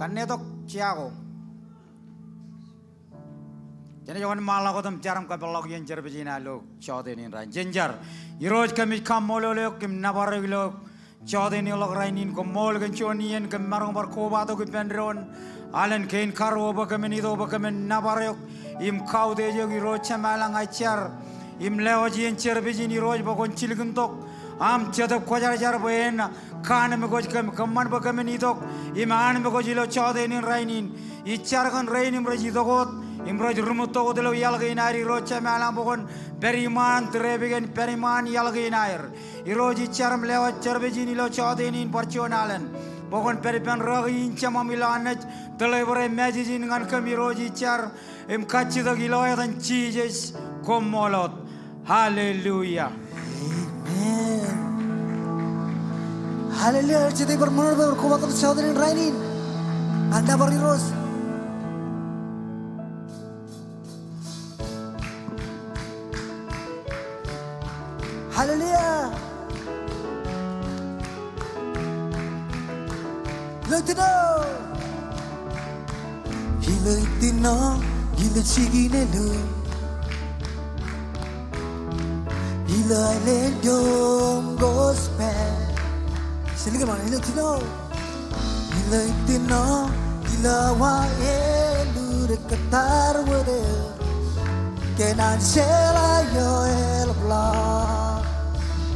kanetok ciago. Jadi jangan malah kau temcaram kapal yang cerbejina lo cawdenin ran jenjar. Iroj kami kamolo lo kim nabar lo cawdenin lo rainin komol kan cionian kam marong barkoba to kipendron. Alen kain karo ba kami nido ba kami nabar yo im kau de jo iroj cemalang acar im lewaji yang cerbejini iroj ba kon cilgentok. Am cedap kojar jar boena kan me goj kam kamman ba kami nido iman me gojilo cawdenin rainin. Icar kan rainin raji dogot. Imroj rumuto delo yalginari rocha malam pokon periman trebigen periman yalginair iroji charm lewat cerbejini lo chadenin parcionalen pokon peripan ragin chamamilanaj delevere majijin ngan kami roji char im kachi do giloya dan chijes komolot haleluya amen haleluya jadi bermenur berkuatan chadenin rainin anda beriros Hallelujah. Latino. Hilatino, hilachiginelu. Hilalendom gospel. Siligan mana hilatino? Hilatino, hilawa elu deketar wede. Kenan sela yo el blah.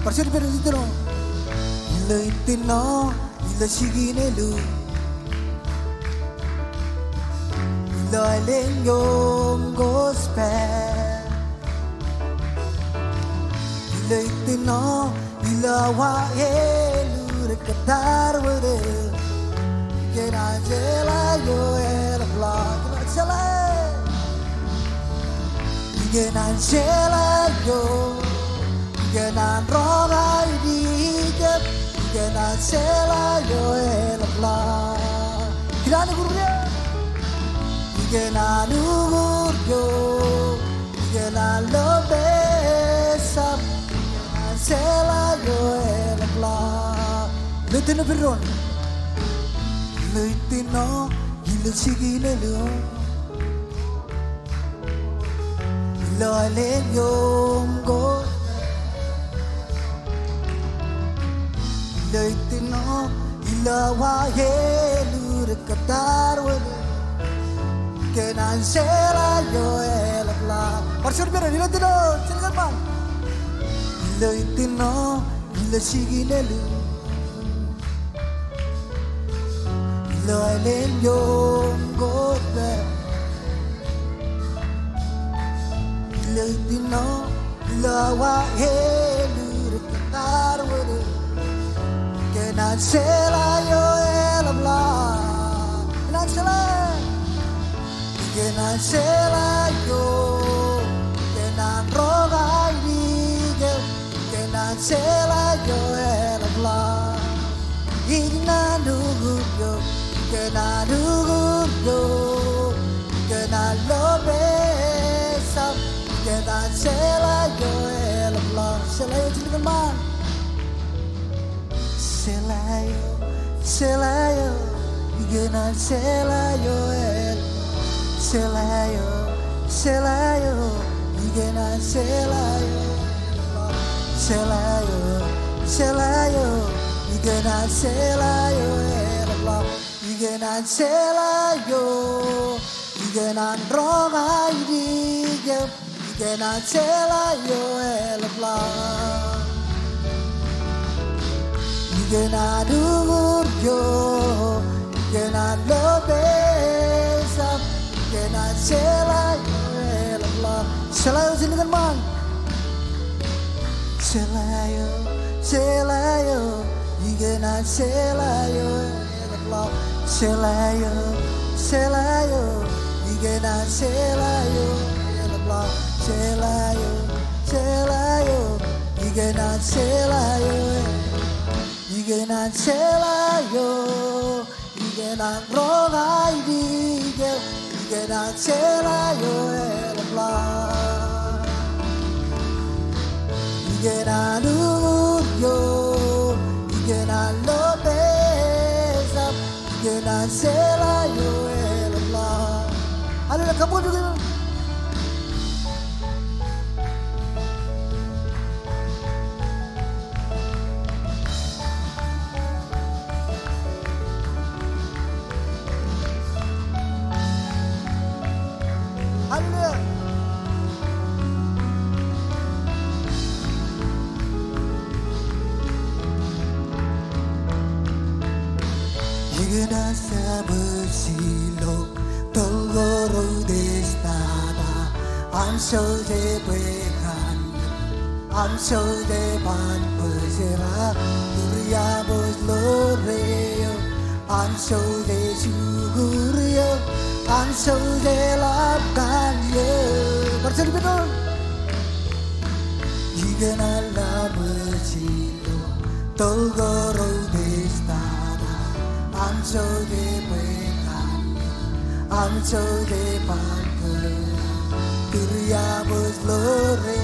Percaya pada itu no, ila itino, ila siginelu, ila lenyom gospel, ila itino, ila waelu deketar wede, kena jela yo elbla, kena jela, kena jela yo. Genan rogai dijep, genan sela yo elapla. Kirana gurunya, genan ugur yo, genan lobesam, genan sela yo elapla. Letino biron, letino hilo sigile lo, lo alenyom go. Leitino ilawa yelu deketar wede kenan sela yo elapla percaya pada leitino silakan bang leitino ila siginelu ila elenyo ngobe leitino ilawa yelu deketar wede Kenan sela yo elabla, kenan sela yo, kenan rogai dige, kenan sela yo elabla, kenan dugur yo, kenan lobesam, kenan sela yo elabla, sela yo jadi teman. Selayo, genan selayo el, selayo, genan selayo, genan selayo el, genan selayo, genan rogai dige, genan selayo el. Genan ugur yo, genan lobesam, genan sela yo elapla. Selayo silakan bang. Selayo, genan selayo elapla. Selayo, genan selayo elapla. Selayo, genan selayo. Genan selayo, genan rogai dige, genan selayo elapla. Genan ugur yo, genan lobesam, genan sela yo elallah. Haleluya, kabul juga. Haleluya. Igna sa bersilo tolgoro destada I'm so de bekan I'm so de pan bersera Duria bos loreo I'm so de sugurio I'm so de lapkan yo Berseri betul Igna la bersilo tolgoro destada I'm so de bekan I'm so de parker Turia bos lore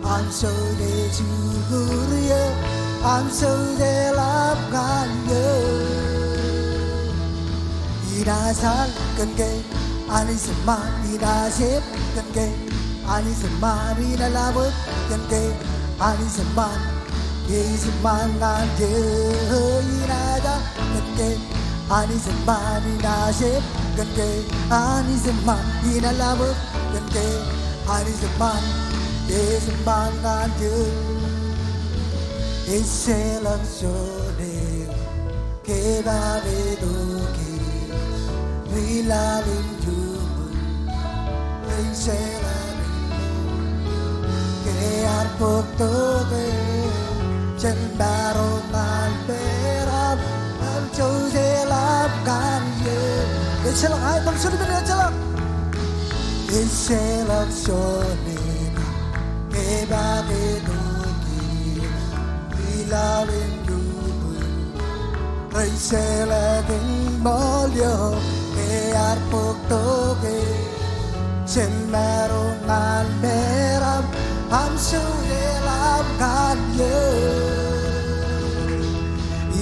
I'm so de juguria I'm so de lapkan yo Ina sal kan ke ani seman ina sep kan ke ani seman ina labut kan ke ani seman Semangat ina da kente ani semani nasib kente ani semani ina labu kente ani semangat iselang sode ke babe doke wilalin jubun iselang ke arpok toke cendarung alberap Alcau selapkan ye Iselak hai bang suri bener celak Iselak sonena Kebage doki Bilalin dubun Iselak molyo Kearpuk toke cendarung alberap Amsu selapkan ye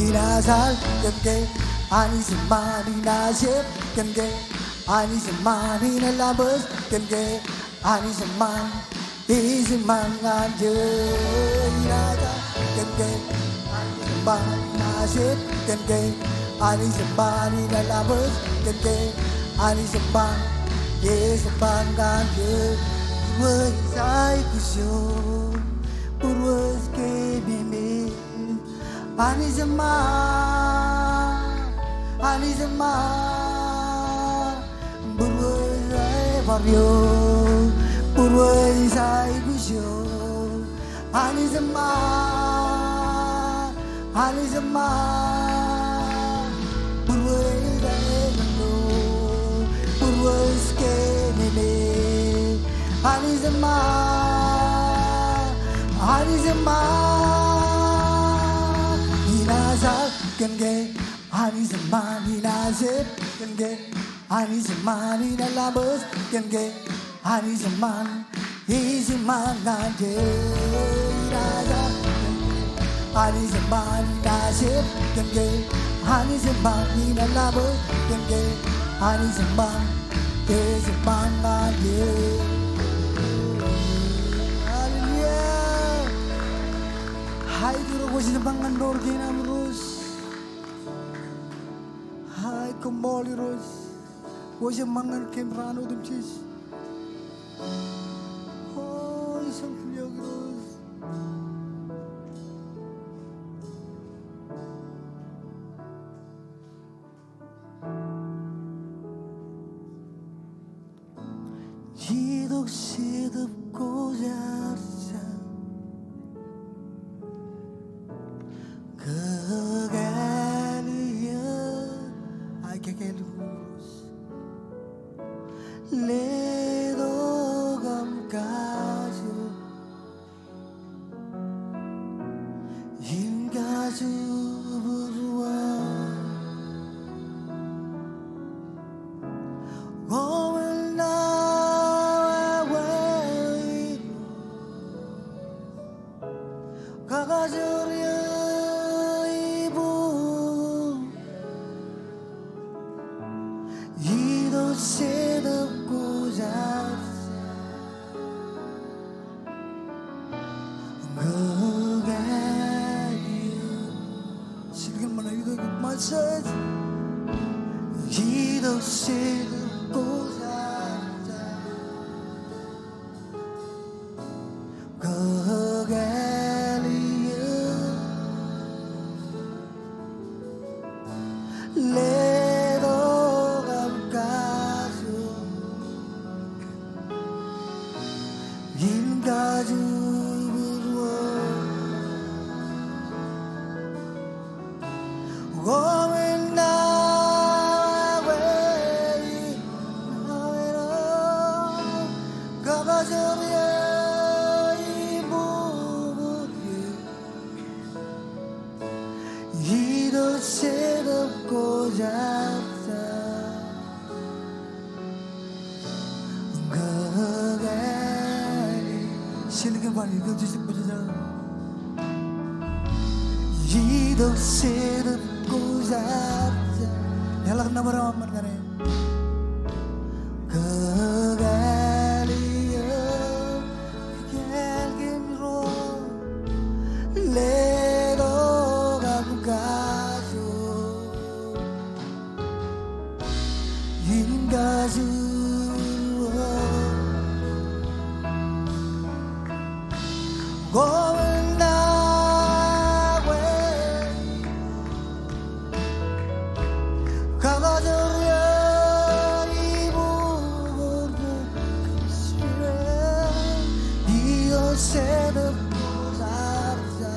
Inasal kemke ani semani nasib kemke ani semani nalabas kemke ani seman isemangan je inasal kemke ani semani nasib kemke ani semani nalabas kemke ani seman isemangan je Purwai sai kusyo Purwai ke bime Ani zaman Purwai sai varyo Purwai sai kusyo Ani zaman Purwai sai varyo Purwai ke bime Ani zaman Inazal kenge Ani zaman inazip kenge Ani zaman inalabas kenge Ani zaman iziman nage Inazal Ani zaman inazip kenge Ani zaman inalabas kenge Ani zaman iziman nage Hai duro ko sinabangan dorgi na Rus Hai kumboli Rus Ko sinabangan kemrano dumchis Oh isang filiog Rus Jidok sidap ko jarsa Kegalia Ay kekelus Ledogam kaso Hingga suburuan se dabko zarsa gagayo silgan manayo ko masad Gido se dabko zarsa gagayo Ledo gamkaso Gilgaju burwo Gomenda wey Nawero Gagajorye Ibubuki Gido sedap ko jasa Gagari Silakan Pak itu justru berjaya Gido sedap ko jasa Yalah nama ramah kare Gagari Kelgim ro Ledo gamkaso Hingazu Gomenda wey Kagajorya ibu Spirit Iyo sedap ko zarsa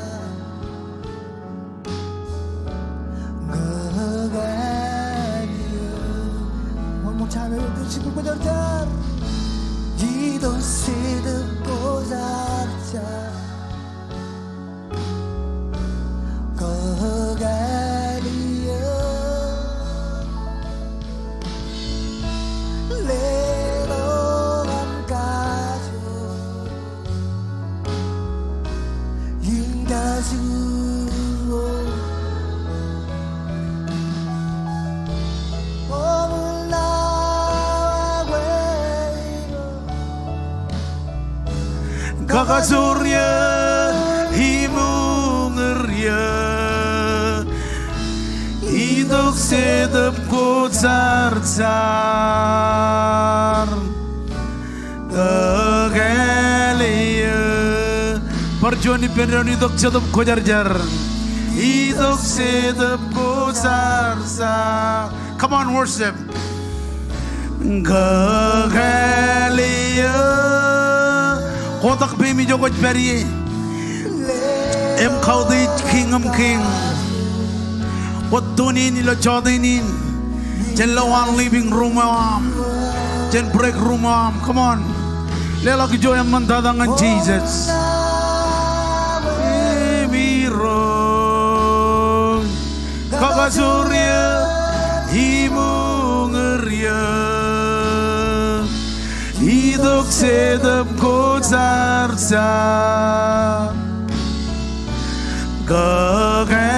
Gagayo One more time everyone sing benar-benar Gido sedap ko zarsa Gagayo Ledo gamkaso Hingazu Kakasurya himungerya Idok sedap ko zartsar Gagaliya Parjoni penron idok sedap ko jarjar Idok sedap ko zarsar Come on worship Gagaliya Kotak bimi jokot beri Em kaudi king king What tunin ilo chodinin Jen lawan living room am Jen break room am Come on Lela kejoy yang mentadangan Jesus Biro Kakasurya Himungerya Idok sedap ko zarsa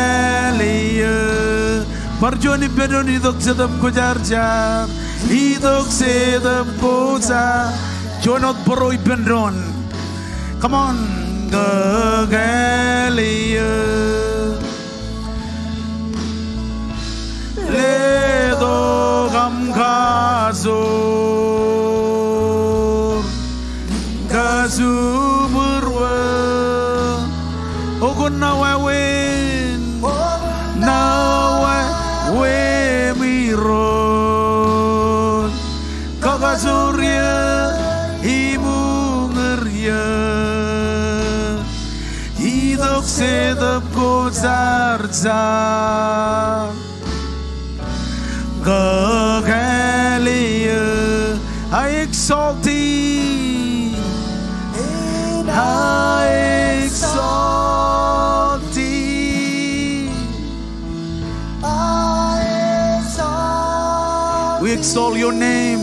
Gagaliya Parjoni pedon idok sedap ko zarsa Idok sedap ko zarsa Jonot boroy pedon Come on Gagaliya Ledo gamkaso Kazuburwa Okun nawawin Nawawe miron Kakasurya imungerya Idok sedap ko zarza Gagaliya I exalt thee I exalt thee. We exalt your name.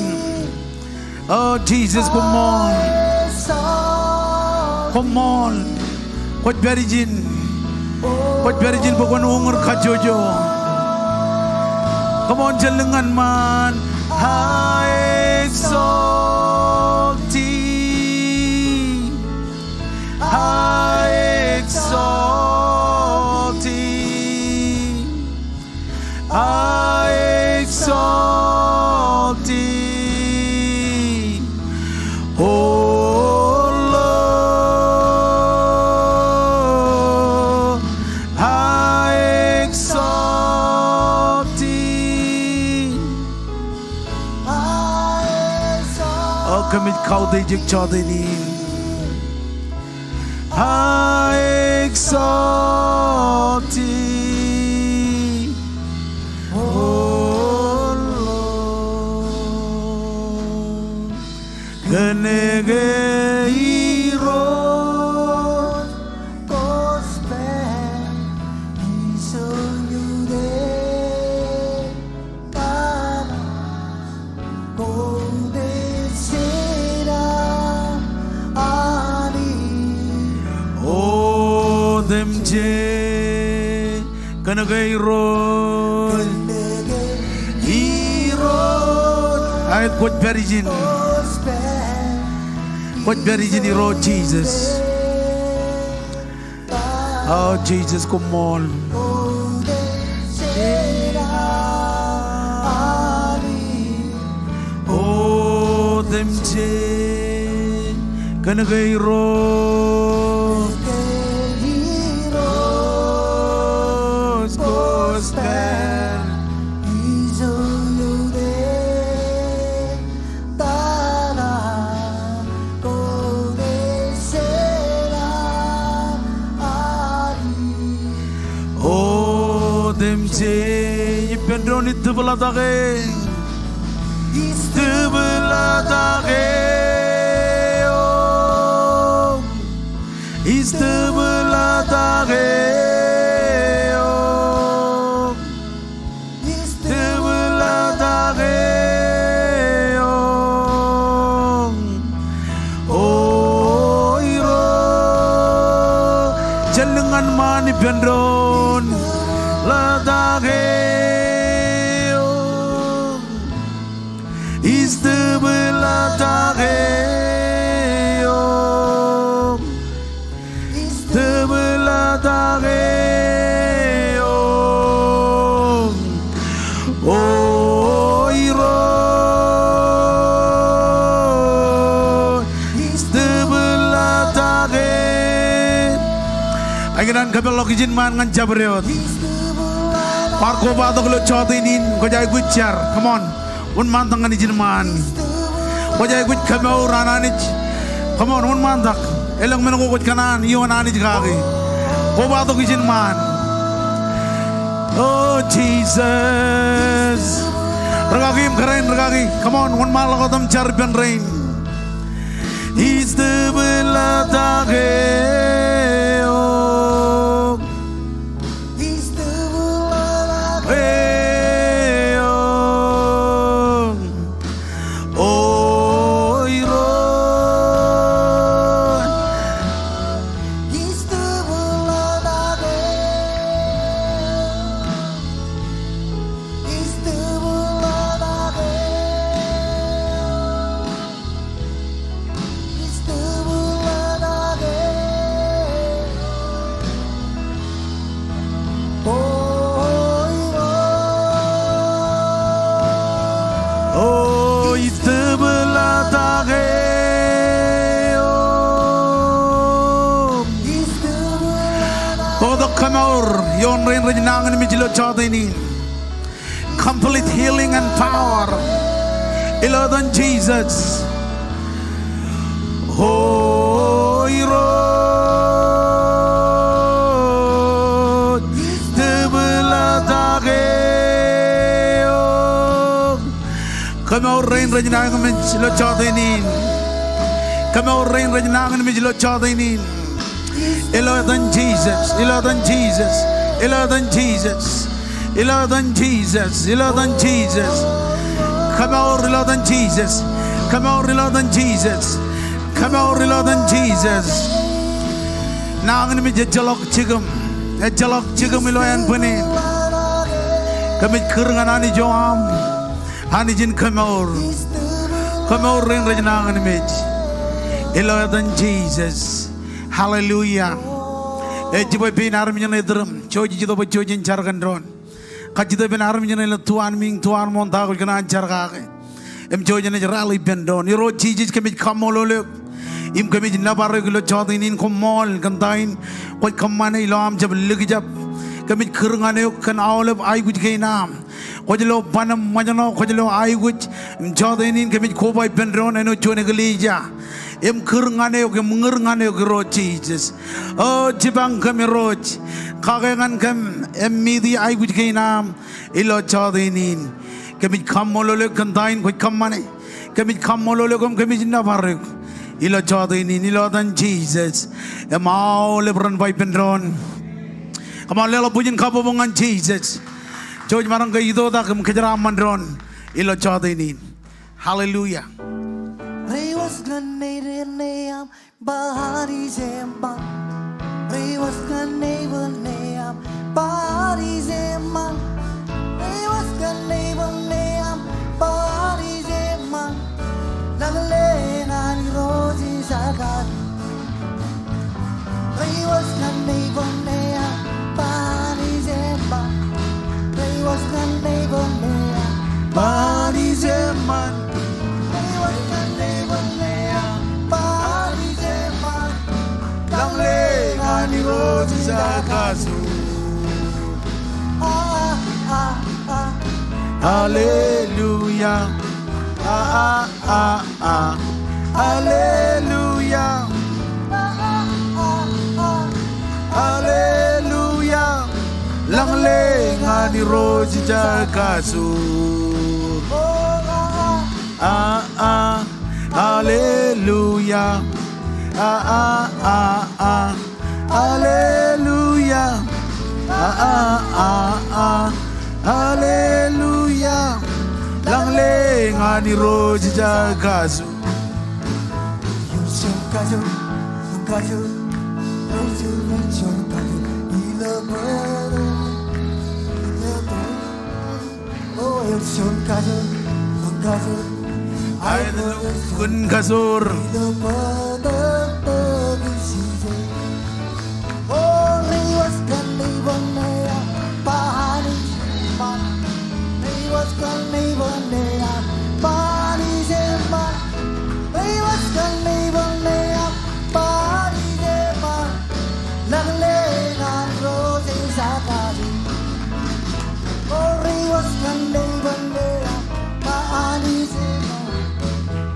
Oh Jesus, come on. Come on. What berijin? What berijin bukan ungur kajojo. Come on, jalengan man. I exalt thee. I exalt thee. I exalt thee. Oh Lord, I exalt thee. Kamit kauday jik chauday ni. I exalt thee, oh Lord. Ganegeiron gospel isuyude para kodesera ani Oh them je kanagayron iron ayat kot berijin Lord Jesus. Oh Jesus, come on. Oh them je kanagayron gospel. Oh them je ipendron itubeladage oh istubeladage oh oh iro jalengan mani pendron ladage oh istubeladage oh istubeladage oh oh iro istubeladage agiran kabelok izin man ngan jabreot parko batok lo chotinin ko jay guchar come on un man tangan izin man ko jay guch kamau rananich come on un man tak elong men ko guch kanan iyo nanich kagi ko batok izin man oh Jesus ragagim keren ragagi come on un man ko tam char ben rain istubeladage oh oh iro oh istubeladage oh kodok kamaur yon rain rajnangan mijilo chotini complete healing and power ilodan Jesus oh iro istubeladage Kamaur rain rajnangan mijilo chotini Kamaur rain rajnangan mijilo chotini ilodan Jesus ilodan Jesus ilodan Jesus ilodan Jesus ilodan Jesus Kamaur ilodan Jesus Kamaur ilodan Jesus Kamaur ilodan Jesus nangan mi jalok chigum ilo yan punin kami kerengan ani joam Anijin kamor. Kamor ring rajnang image. Elodan Jesus. Hallelujah. Ejiboy bin armin nedrum. Choji jido bojojin chargandron. Kajida bin armin nedrum tuan ming tuan montagul kana chargake. Em jojin rally bendon. Iro Jesus kemit kamololek. Im kemit nabar gulo chodinin komol kantain. Koi kamane ilam jab ligijab. Kemit kerengane kan awlep ay guj kainam. Kojelo panam majano kojelo ay guj. Im chodinin kemit kobai bendron eno chone gelija. Em kerengane ke mengerengane ke roh Jesus. Oh jibang kami roh. Kagengan kem em midi ay guj kainam. Ilo chodinin. Kemit kamololek kantain koi kamane. Kemit kamololek kemit nabar. Ilo chodinin ilo dan Jesus. Em awlep ran bai bendron. Kamal lelo pujen kabobongan Jesus. Joj marang ke itu tak kejaran mandron. Ilo chodinin. Hallelujah. Rewas ganneam bahari zemban. Rewas ganneam bahari zemban. Rewas ganneam bahari zemban. Nagle nani roji sagat. Rewas ganneam bahari zemban. Rewas ganneam bahari zemban. Langlengan roji zakazu. Hallelujah. Hallelujah. Hallelujah. Langlengan roji zakazu. Hallelujah. Hallelujah. Hallelujah. Langlengan roji zakazu. Yusuf kajo, kajo, roju roju kajo, ilabaro, ilabaro. Oh Yusuf kajo, kajo, Kun kasur. ilabaro gisije. Oh riwas kanibonea, pahani man. Riwas kanibonea, pahani man. Riwas kanibonea, pahani man. Naglengan roji sakali. Oh riwas kanibonea, pahani man.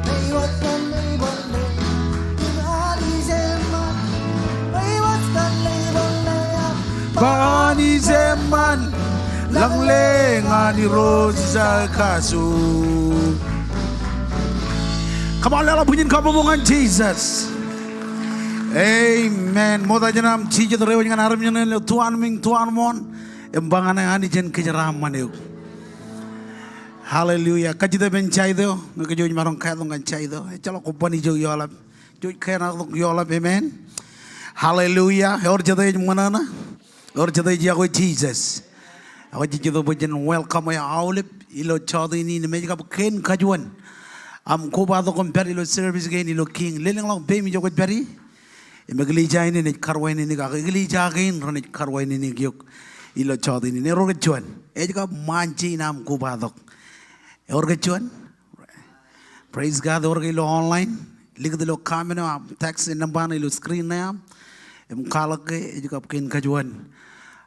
Riwas kanibonea, pahani man. Riwas kanibonea, Bani zeman. Langlengan roji zakazu. Come on, lala pujian kabobongan Jesus. Amen. Moda janam ciji terlewa jangan harum jangan tuan ming tuan mon. Embangan yang ani jen kejaram maniu. Hallelujah. Kajida ben cai do. Ngkejo marong kaya dong kan cai do. Calo kupani jo yolap. Jo kaya nak dong yolap. Amen. Hallelujah. Or jadai mana na? Or jadai jago Jesus. Aku jadi tu pujian welcome ya awlip. Ilo chodi ini mereka bukan kajuan. Am kuba tu compare ilo service gain ilo king. Leleng lang pay mi jo kot beri. Imagli ini nih karwain ini kak. Igli jagain ranit karwain ini giok. Ilo chodi ini roket cuan. Ejka manci nam kuba tu. Roket cuan. Praise God orang ilo online. Lihat ilo kamera text number ilo screen na. Em kalak ke ejka bukan kajuan.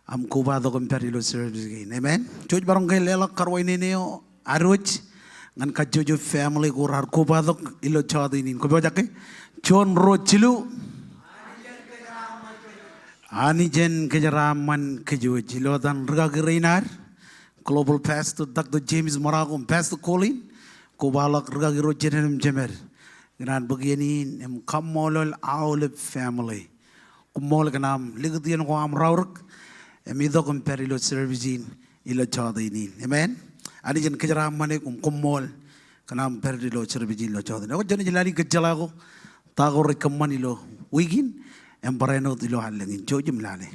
Am kuba tu compare ilo service gain. Amen. Cuci barang ke lelak karwain ini yo aruj. Ngan kajojo family kurar kuba tu ilo chodi ini. Kuba jake. Chon ro cilu. Anijen kejaraman kejo jilo dan rega gerainar global pastor Dr. James Maragum pastor Colin kubalak rega gero jenem jemer gran begini em kamolol awlep family kumol kanam ligdian ko am rawrk em ido kom perilo servicin ilo chodini amen anijen kejaraman kumol kanam perilo servicin lo chodini ko jeni jelali gejala ko tago rekomman ilo wigin yang pereno tilo halengin jojo melane.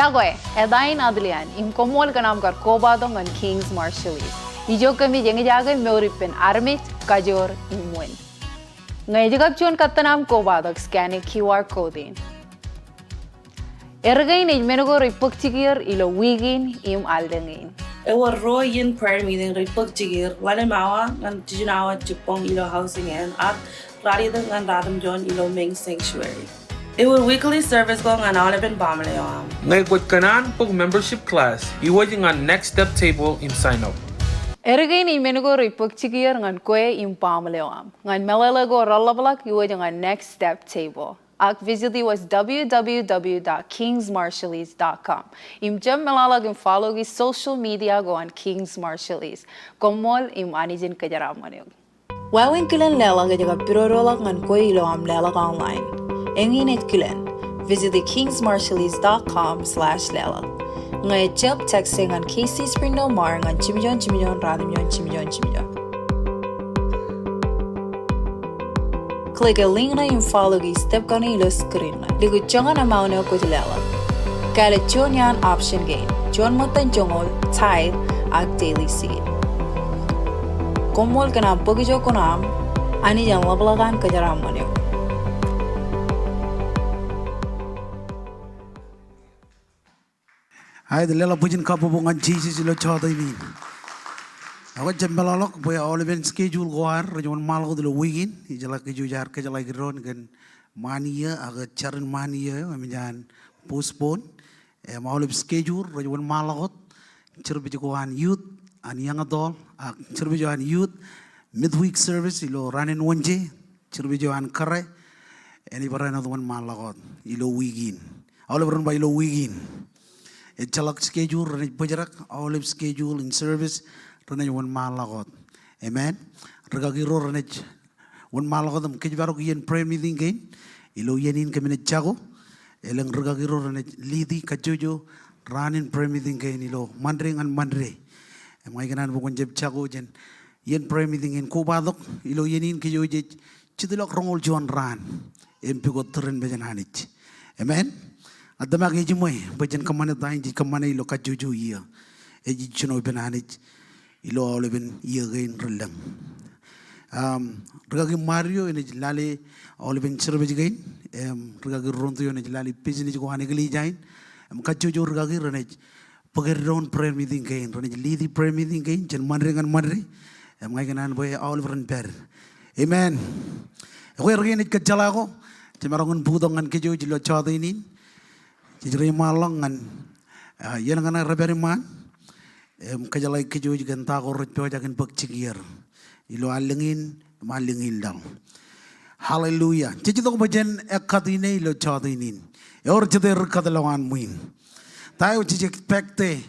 Yagoy, edain adlian, komol kanam kar kobadong an Kings Marshallese. Ijo kami jengijagan meuripin armit, kajor, imwin. Ngay jagab chun katanam kobadog scanning QR code. Ergain menugo ripuk chigir ilo wigin im aldengin. Ewa royin prayer meeting ripuk chigir wale mawa ngan tijinawa jipong ilo housing and at ralida ngan radam John ilo Ming Sanctuary. Ewa weekly service ko ngan alipin bamalewa. Ngay kwat kanan pag membership class, iwaj nga next step table im sign up. Ergain menugo ripuk chigir ngan kwe im pamalewam. Ngan melalago ralabalak iwaj nga next step table. Ak visiti was www.kingsmarshallese.com. Imjam melalag im follow gi social media go on Kings Marshallese. Komol im anijin kajaramanyo. Wawin kilen lela ga jaga pirorolak ngan koi ilo am lela online. Engin et kilen. Visit kingsmarshallese.com/lela. Ngay jump texting ngan KC Spring No Mar ngan chimijon radimyon chimijon. Click a link na yung follow gi step ko na ilo screen na. Ligo chonga na mauna ko tilala. Kaya chon yan option gain. Chon mo tan chongol, tithe, ag daily seed. Komol ka na pogijo ko na ani jan labalagan ka jaram mo niyo. Ay lela pujin kabubungan Jesus ilo chota ini. Ako jembelalok boy Oliven schedule goar rajon malgo dilo wigin ijala kejujar kejala giron gan mania aga charan mania amijan postpone Olive schedule rajon malagot cerbijuan youth ani yang adol cerbijuan youth midweek service ilo ranen wonje cerbijuan kare ini barana don malagot ilo wigin Olive ron ba ilo wigin jalak schedule ranen bajarak Olive schedule in service Rana one malagot, amen. Regagiro rana one malagot am kejbaro kian prayer meeting gain. Ilo yanin kami jago. Elang regagiro rana lidi kajojo ranin prayer meeting gain ilo mandring an mandre. Amai kanan bukan jeb jago jen. Yen prayer meeting gain kubadok ilo yanin kejoje cidilok rongol juan ran. Empigo teren bejan hanich, amen. Adama kejumoy bejan kamane tain ji kamane ilo kajojo iya. Eji chuno ben hanich. Ilo Oliven yegain relang. Regagi Mario ini jelali Oliven service gain. Regagi Ronto ini jelali business ko hane gali jain. Kacujo regagi rene pagerdon prayer meeting gain. Rene lidi prayer meeting gain. Jen manringan manri. Ngai kanan boy Oliver per. Amen. Ako regagi ini kejala ko. Cemarangun budongan kejo jilo chada ini. Jijri malangan. Yan kana reberi man. Kajalai kejo jigan tako rutpo jagan pagcigir ilo alingin malingin lang hallelujah cicito ko bajan ekatine ilo chadinin or chite rekatalawan muin tayo expecte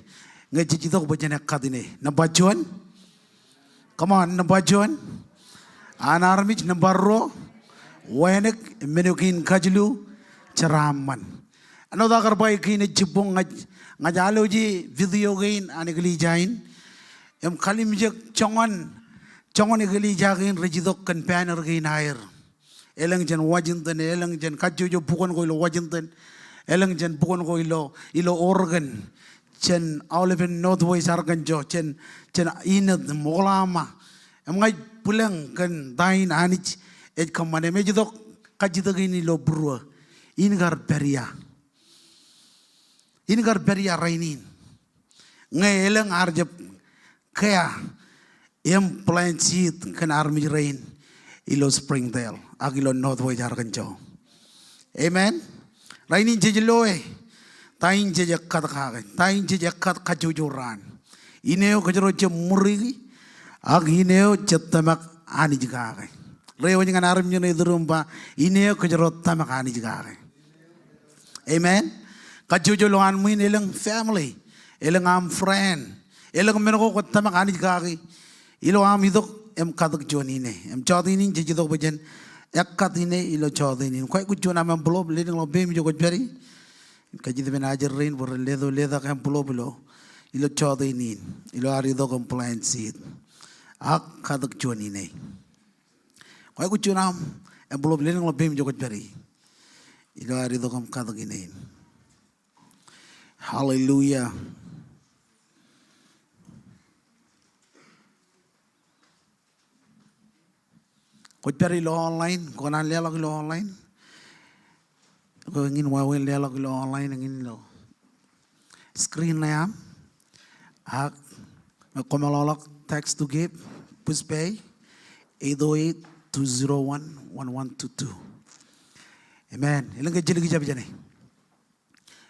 ngai cicito ko bajan ekatine nabajuan come on nabajuan anarmich nabarro wenek menukin kajlu ceraman ano da karbai kine jibong ngajalo ji video gain ane geli jain em kalim jek chongon geli jagin rejidok kan panel gain air elang jen wajinten elang jen kajujo pukon ko ilo wajinten elang jen pukon ko ilo organ jen Oliven Northwest Arganjo jen inat molama em ngai pulang kan dain anich et kamane mejidok kajito gain ilo brua ingar peria ini gar beria rainin ngai elang arjep kaya em plan seat kan army rain ilo Springdale agilo Northwest Arkansas amen rainin jejeloe tain jejak kat kage tain jejak kat kajujuran ineo kajero jemuri ag ineo jetamak ani jigage rewo ngan army ne durumba ineo kajero tamak ani jigage amen kajujo loan muin elang family elang am friend elang menoko kota makani kaki ilo am idok em kadak jonine em chodinin jijidok bajan ekatine ilo chodinin koi kujona am blob leading lo bem jo gojberi kajid ben ajer rain bor leda kam blob ilo chodinin ilo arido compliance seat ak kadak jonine koi kujona am blob leading lo bem jo gojberi ilo arido kam kadak inin Hallelujah. Kau cari lo online, kau nak lihat lo online. Kau ingin wawel lihat lo online, ingin lo screen layam. Ak, kau malalak text to give, push pay 808-201-1122. Amen. Ilang kecil lagi jadi ni.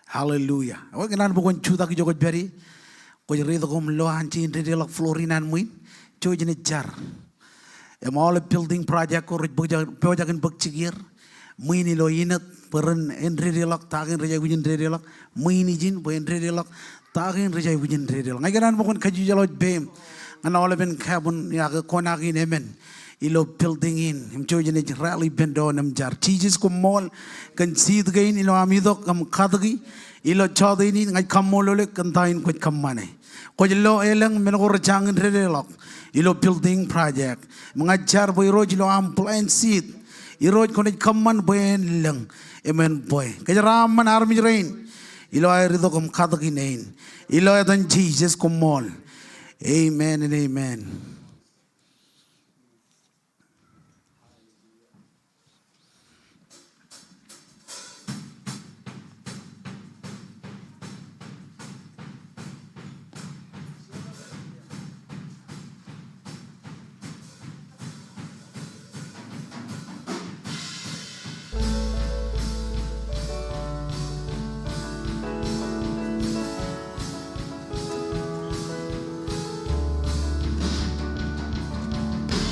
Hallelujah. Awak kenal bukan cuta ki jogot beri. Kau jadi itu kau melo hanci ini dia lak florinan muin. Cuy jenis jar. All building project ko projectin bakcigir muini lo inat peran enrelak tagin rejai wujin relak muini jin bo enrelak tagin rejai wujin relak ngai ganan bokon kaju jalot bem ana all ben kabun ya ko konagi nemen ilo building in him chojene rally bendo nam jar teaches ko mol kan sid gain ilo amido kam khadgi ilo chodini ngai kamolole kantain ko kammane ko lo elang men ko rajang relak ilo building project mengajar boy roj lo am plan seed iroj konet kamman boy lang amen boy kajaraman army rain ilo ay rido kom khadaginain ilo adan Jesus komol amen and amen.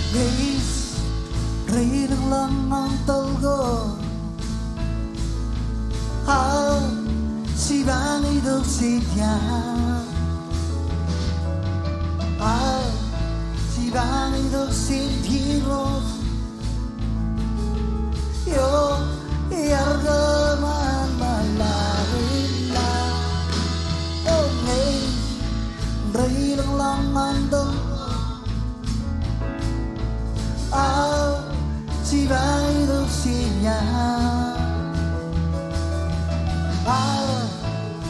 Guys, rilang lang ang talgo. Si bang idog sidya. Si bang idog sidhiro. Yo, iarga man malawila. Oh, guys, rilang lang ang talgo. Si vai do signa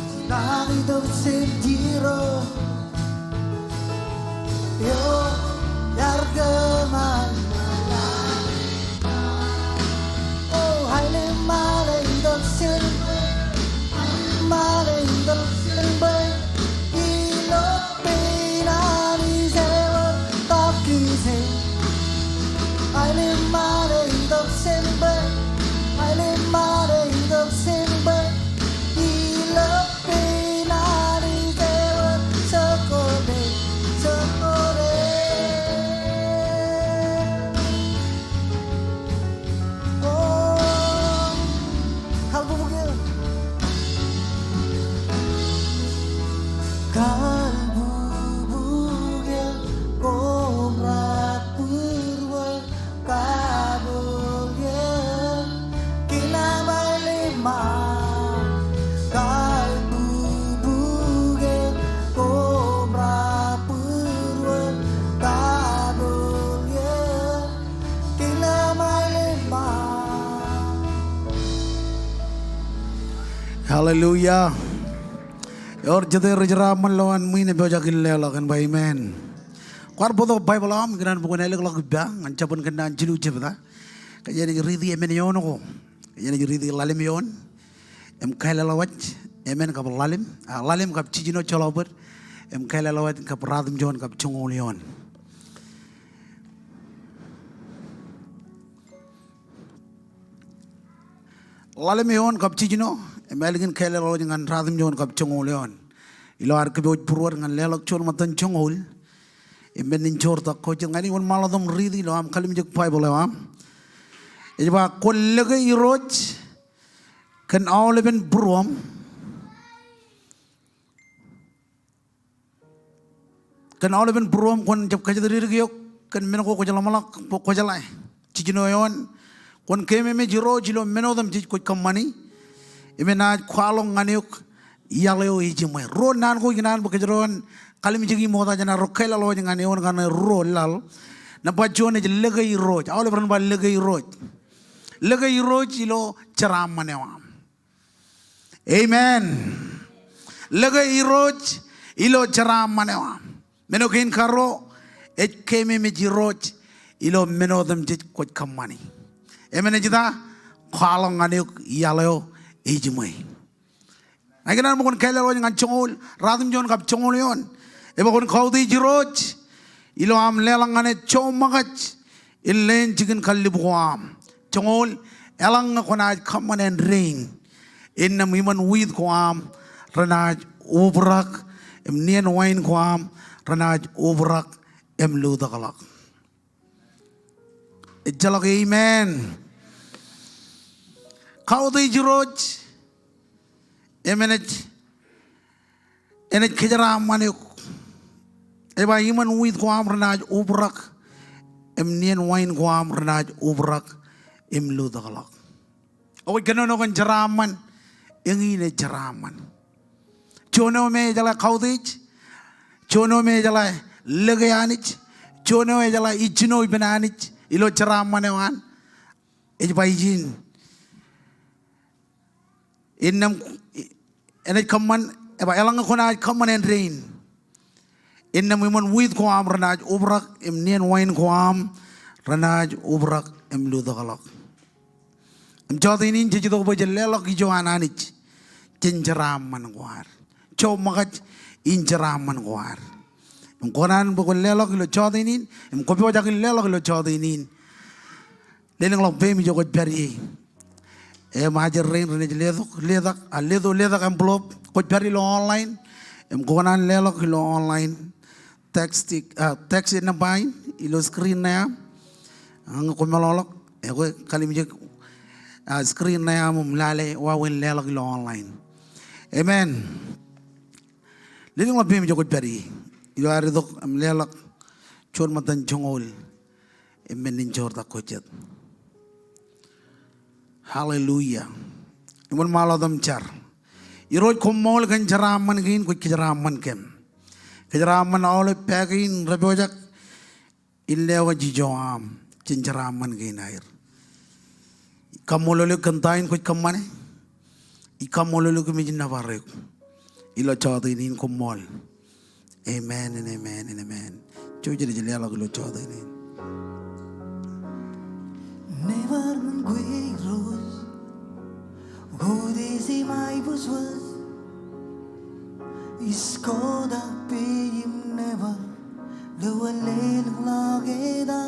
si vai do sentiro yo larga man oh haile male do silbe male do silbe ilo pena ni sewa takise I live mare do sembe I live mare do sembe ilo penari dewa sokore sokore oh kalbu bugil kalbu bugil komrat purwa Hallelujah. Or jade rajaraman lawan muine bojagil lelakan by amen. Kwar bodo Bible am gran bukan elok lag bang ancapun kena jilu jebda. Kaya ni ridi amen yon ko. Kaya ni ridi lalim yon. Em kaila lawat amen kap lalim. Lalim kap cijino cholobot. Em kaila lawat kap radim jon kap chungol yon. Lalim yon kap cijino. Emelgin kaila lawat ngan radim jon kap chungol yon. Ilo ar keboj purwar ngan lelok chol matan chungol. Imbenin chor tak ko jeng ngani won maladom ridi lo am kalim jek Bible lo am. Ejba kollega iroj kan awleben bruam kan awleben bruam kon jab kaje diri gyo kan men ko jalamalak ko jalai cijino yon kon keme me jiro jilo menodam jij ko kamani imena khwalong nganiuk yaleo ijimai ro nan ko ginan bo kajron kalim jigi moda jana rokhela lo ngane on ngane ro lal na bajone je legay roj awle bran ba legay roj ilo charam manewa amen lega iroj ilo charam manewa menokin karo et keme me jiroj ilo menodam jit kot kamani emene jita khalong anuk yalo ejumai aginan mo kon kele lo ngan chongol radum jon kap chongol yon eba kon khawdi jiroj ilo am lelang ane chomagach illen chicken kallibuam chongol elang kona common and rain innam iman with kwam ranaj ubrak em nien wine kwam ranaj ubrak em ludakalak ijalak amen khawdi jiroj emenet enet kejaram manuk eba iman with kwam ranaj ubrak em nien wine kwam ranaj ubrak em ludakalak oy kanono kan jaraman ingine jaraman chono me jala khawdich chono me jala legayanich chono me jala ichino ibenanich ilo jaramane wan ej baijin innam enet kamman eba elang khona kamman en rain innam imon with kwam ranaj ubrak em nien wine kwam ranaj ubrak em ludakalak em jodinin jijido bojelelok ijoananich jinjaraman gwar chomagat injaraman gwar em konan bogol lelok lo jodinin em kopi wajak lelok lo jodinin leneng lok bemi jogot beri em ajer rain renej ledak a ledak envelope kot beri lo online em konan lelok lo online text na bain ilo screen na ang ko malolok e ko kalim je screen na mum lale wawen lelok lo online amen leling lo bemi jogot beri ilo ari dok am lelok chon matan chongol amen nin jorda kochet hallelujah imon malodam char iroj komol kan jaraman gin ko jaraman kem jaraman ole pagin rebojak illewa jijoam jaraman gin air kamolole kantain ko kamane ikamolole ko mijin navarek ilo chodinin komol amen and amen and amen choje de lela lo chodinin Never gui rose go desi mai buswas iskoda peyim never lo alel lageda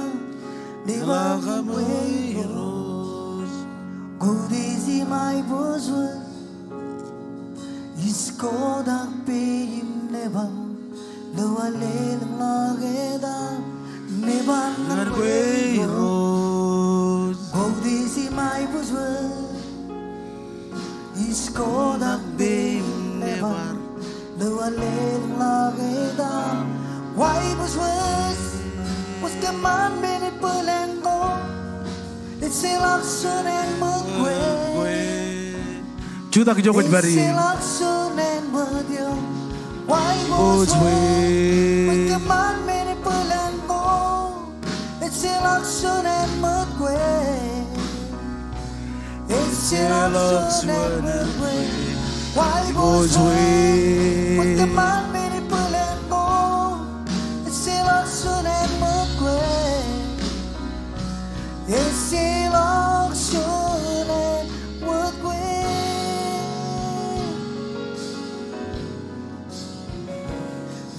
never gui rose go desi mai buswas iskoda peyim never lo alel lageda never gui rose go desi mai buswas iskoda peyim never lo alel lageda why buswas was the man made pulengo it's a luxury and mugwe juda ki jogot beri it's a luxury and mugwe why buswas was the man made pulengo it's a luxury and mugwe it's a luxury and mugwe why buswas was the man made pulengo it's a luxury and mugwe it's a luxury and mugwe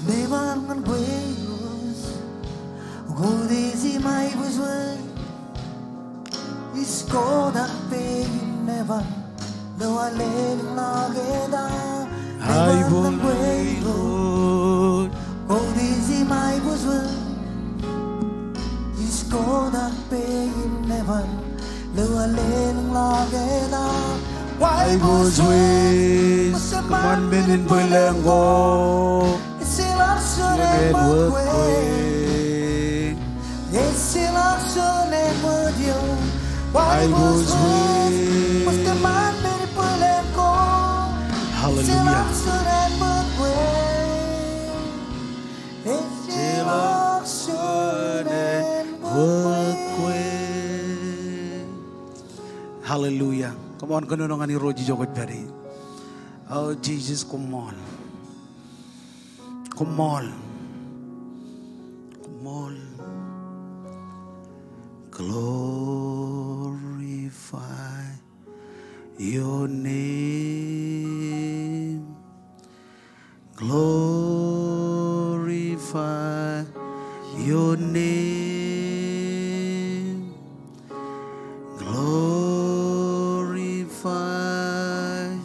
never ngan buenos go desi mai buswas iskoda peyim never lo alel lageda ay never ngan buenos go desi mai buswas iskoda peyim never lo alel lageda why ay buswas kaman benin belengo it's a luxury and mugwe it's a luxury and mugwe why buswas was the man made pulengo hallelujah hallelujah come on kanunongan ni roji jogot beri Oh Jesus, come on. Come on. Come on. Glorify your name. Glorify your name. Glorify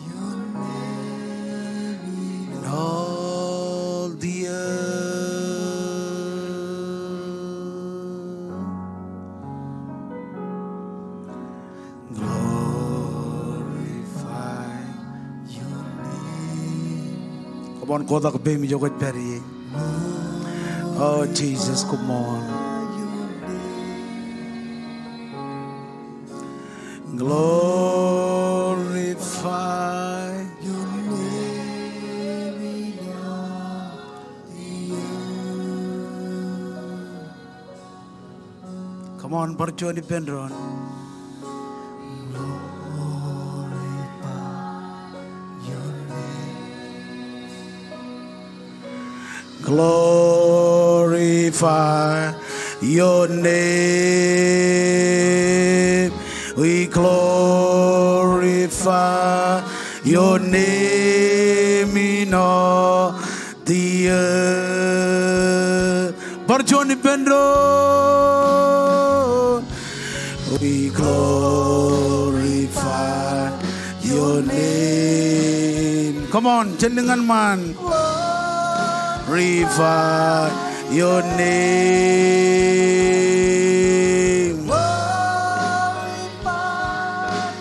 your name in all the earth. Glorify your name. Come on, Kodak Baby Jogot Perry. Oh Jesus, come on. Glorify your name in all the earth. Come on, Barchoni Pendron. Glorify your name. We glorify your name in all the earth. Barjoni Pendron. We glorify your name. Come on, Chendingan man. Glorify your name.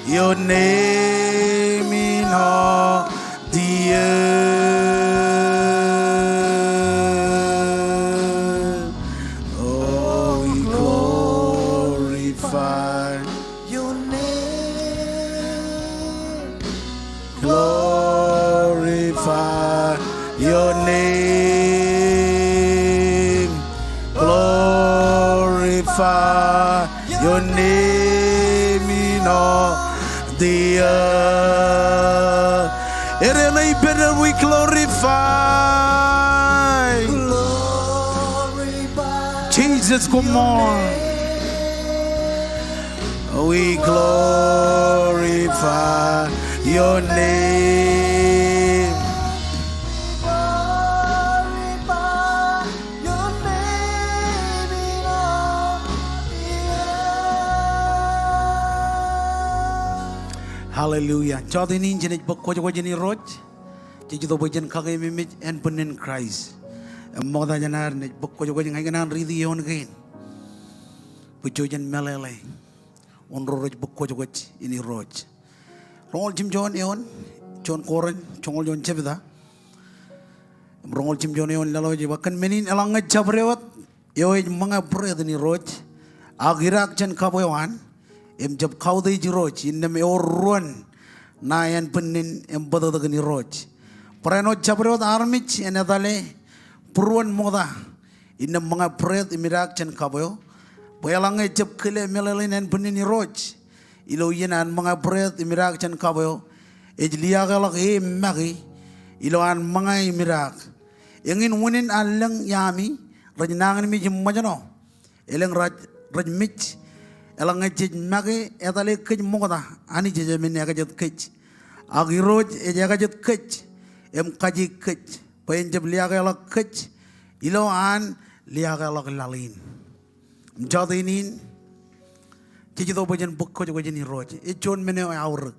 Your name in all the earth. Oh, we glorify your name. Glorify your name. Glorify your name in all the earth. Better we glorify. Jesus, come on. We glorify your name. Glorify your name in all the earth. Hallelujah. Chodi nin jenis bokko jo jenis roj. Jadi tu bagian kagak mimit and penin Christ. Moda janar ne bokko jo jenis ngagan ridi yon gain. Pujujan melele. On roj bokko jo ini roj. Rongol Jim John yon, John Koren, Chongol John Chevda. Rongol Jim John yon lalu je bahkan menin elang ngejabrewat. Yo mga bread ni roj. Agirak jen kaboyan. Jab kau deh jiroj. Inna me orun. Nayan penin bada dagani roj. Perano jabrewat armich enadale. Purwan moda. Inna mga bread imirak jen kaboyo. Boyalang ngejab kele melelin en penin ni roj. Ilo yenan mga bread imirak chen kaboyo ejliya galak magi ilo an mga imirak engin wunin alang yami rajnangan mi jimajano eleng rajmich elang ngej magi etale kej moda ani jejemin ya kajet kej agiroj eja kajet kej em kaji kej payen jeb liya galak kej ilo an liya galak lalin jadinin Jadi tu bagian bukko juga jenis roj. Ijon mene aur.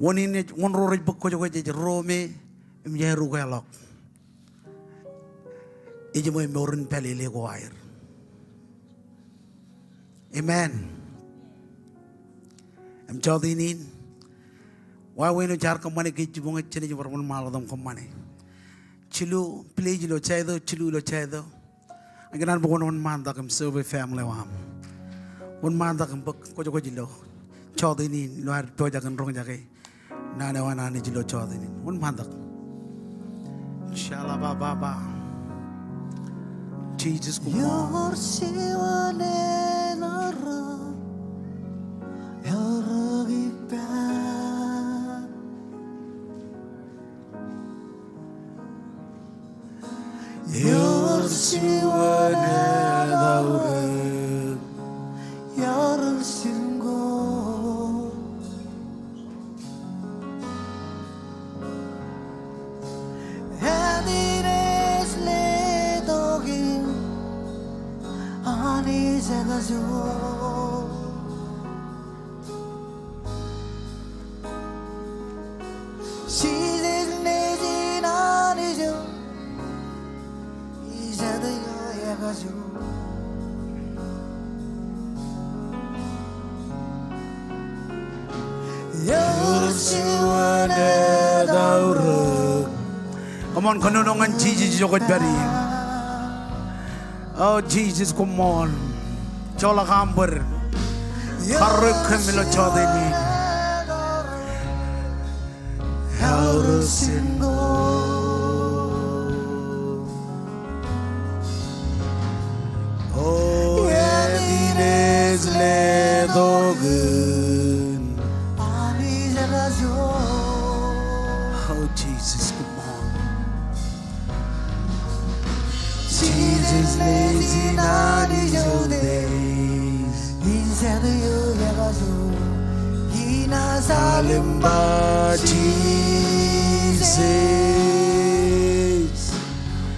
Woni won roj bukko juga jadi rome menjadi rugalok. Ije mo morun peli lego air. Amen. Jadi ini, wah weno jar kemana kita bunga cini jumpa malam kemana. Cilu play jilo cai do, cilu lo cai do. Again, one man that can serve a family. One man that can book Kojilo, Chodini, no Toja and Ronjake, Nana one Anijilo Chodini. One man that Shalababa. Jesus, come on. 작아져 시대는 내진 아니죠 이제도 여야가지고 여수와 다우르 Come on, kanunungan Jesus jokot bari. Oh Jesus, come on. Chola kamber. Karuk kamilo chodeni. Haurusin go. Oh, edines le dogun. 아니 작아져 Oh Jesus, come on. Jesus lives in our days. 인생을 여야가지고 이나사 Salimba Jesus.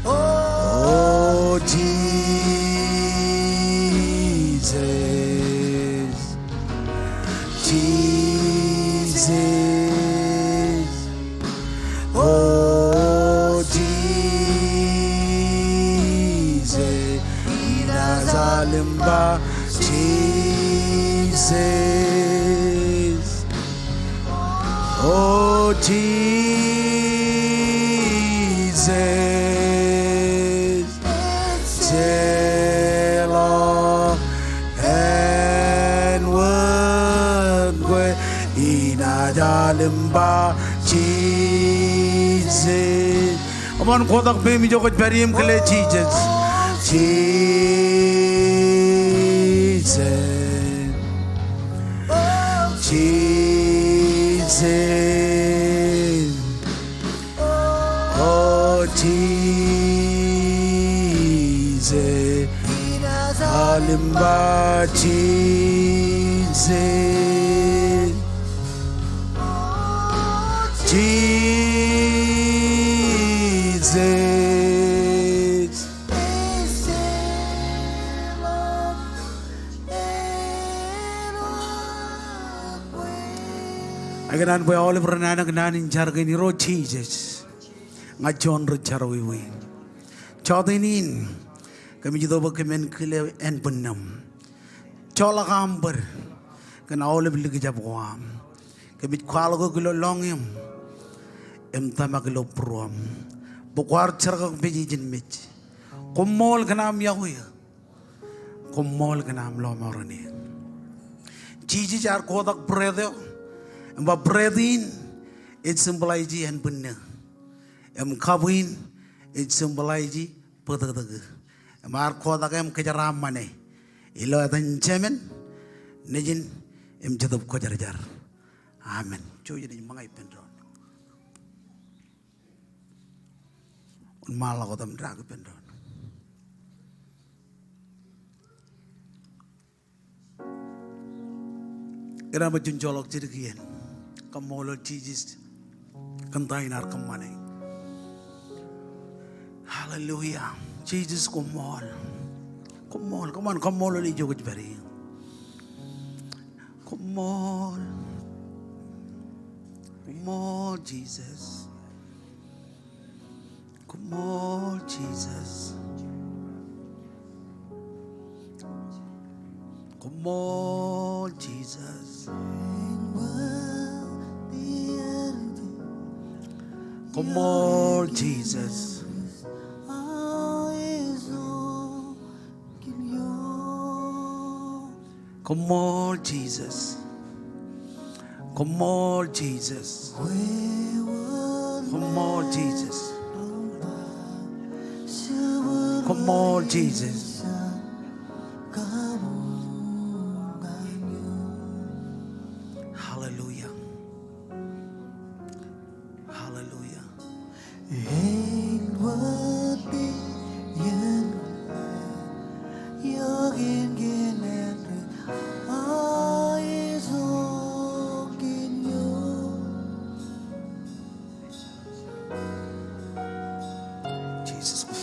Oh Jesus. Jesus. Oh Jesus. Ina Salimba Jesus. Oh Jesus, tell all and one inajalimba Jesus. Aman kodak bemi jokot berim kele Jesus, Jesus, Jesus. Oh Jesus, Alimba Jesus, Jesus. Again, boy, all over an in jargon, ro Jesus. Nga John Richarawi. Chodinin, kami judo kemen kile en punam. Chola gamber, kan all of Ligajabwam. Kami kwalago kilo longim. Tamaglo pruam. Bukwar chargak pejijin mich. Kumol kanam Yahweh. Kumol kanam Lomorani. Jesus are kodak brother. But brethren, it symbolizes and punna. Kabin, it symbolizes putadaga. Kodak kajaram mane. Ilo atan chemen, Nejin, Jadab Kojarjar. Amen. Choyan in my pendron. Malagotam drag pendron. Kenapa junjolok jirikian? Kamu lo Jesus kantain ar kamane. Hallelujah. Jesus kumol. Kumol, come on, kumol li jogot bari. Kumol. Kumol Jesus. Kumol Jesus. Kumol Jesus. Come on, Jesus. Come on, Jesus. Come on, Jesus. Come on, Jesus. Come on, Jesus. Hallelujah. Hallelujah. Jesus, come on.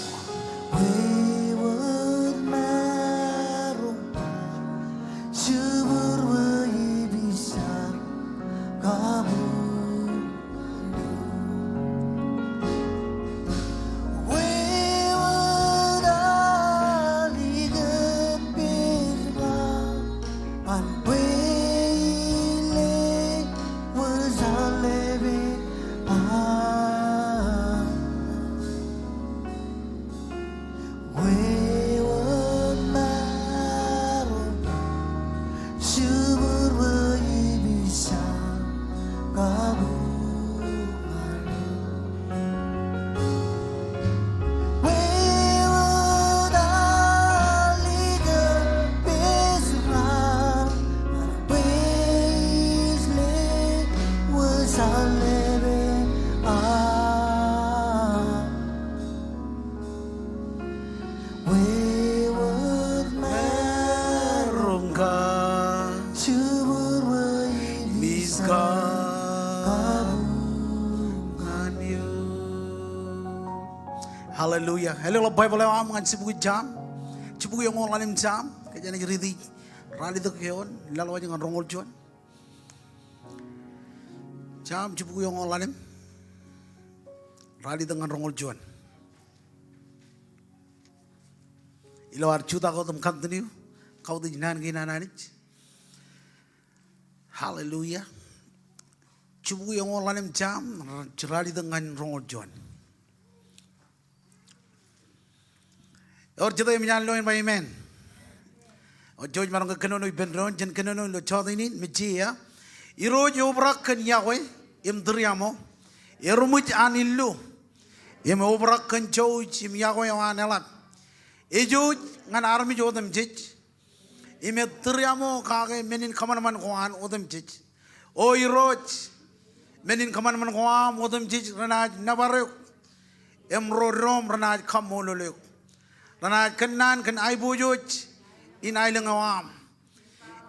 Haleluya. Hello lo Bible am ngan sibu jam. Sibu yang ngolanim jam. Kajana jiridi. Rali to keon. Lalu aja ngan rongol juan. Jam sibu yang ngolanim. Rali dengan rongol juan. Ilo archuta kau tem continue. Kau tu jinan gina nanich. Haleluya. Sibu yang ngolanim jam. Rali dengan rongol juan. और जब ये मिजान lion भाई man और जो जमारों का कनों बेंड्रोन जन कनों लो चाँदी नहीं मिचिया इरोज ओबराक कन्या कोई इम दरियामो इरुमुज आनिल्लो इम ओबराक कंचोज इम याकोय वानेलात इजोज ngан army jodem jij ime dरियामो कागे मेनिन कमान मन कोआन ओदम jij ओ इरोज मेनिन कमान मन कोआम ओदम jij रनाज नबारे इम रो रोम रनाज कमोलोले Rana kenan ken ai bujoj in ai lengawam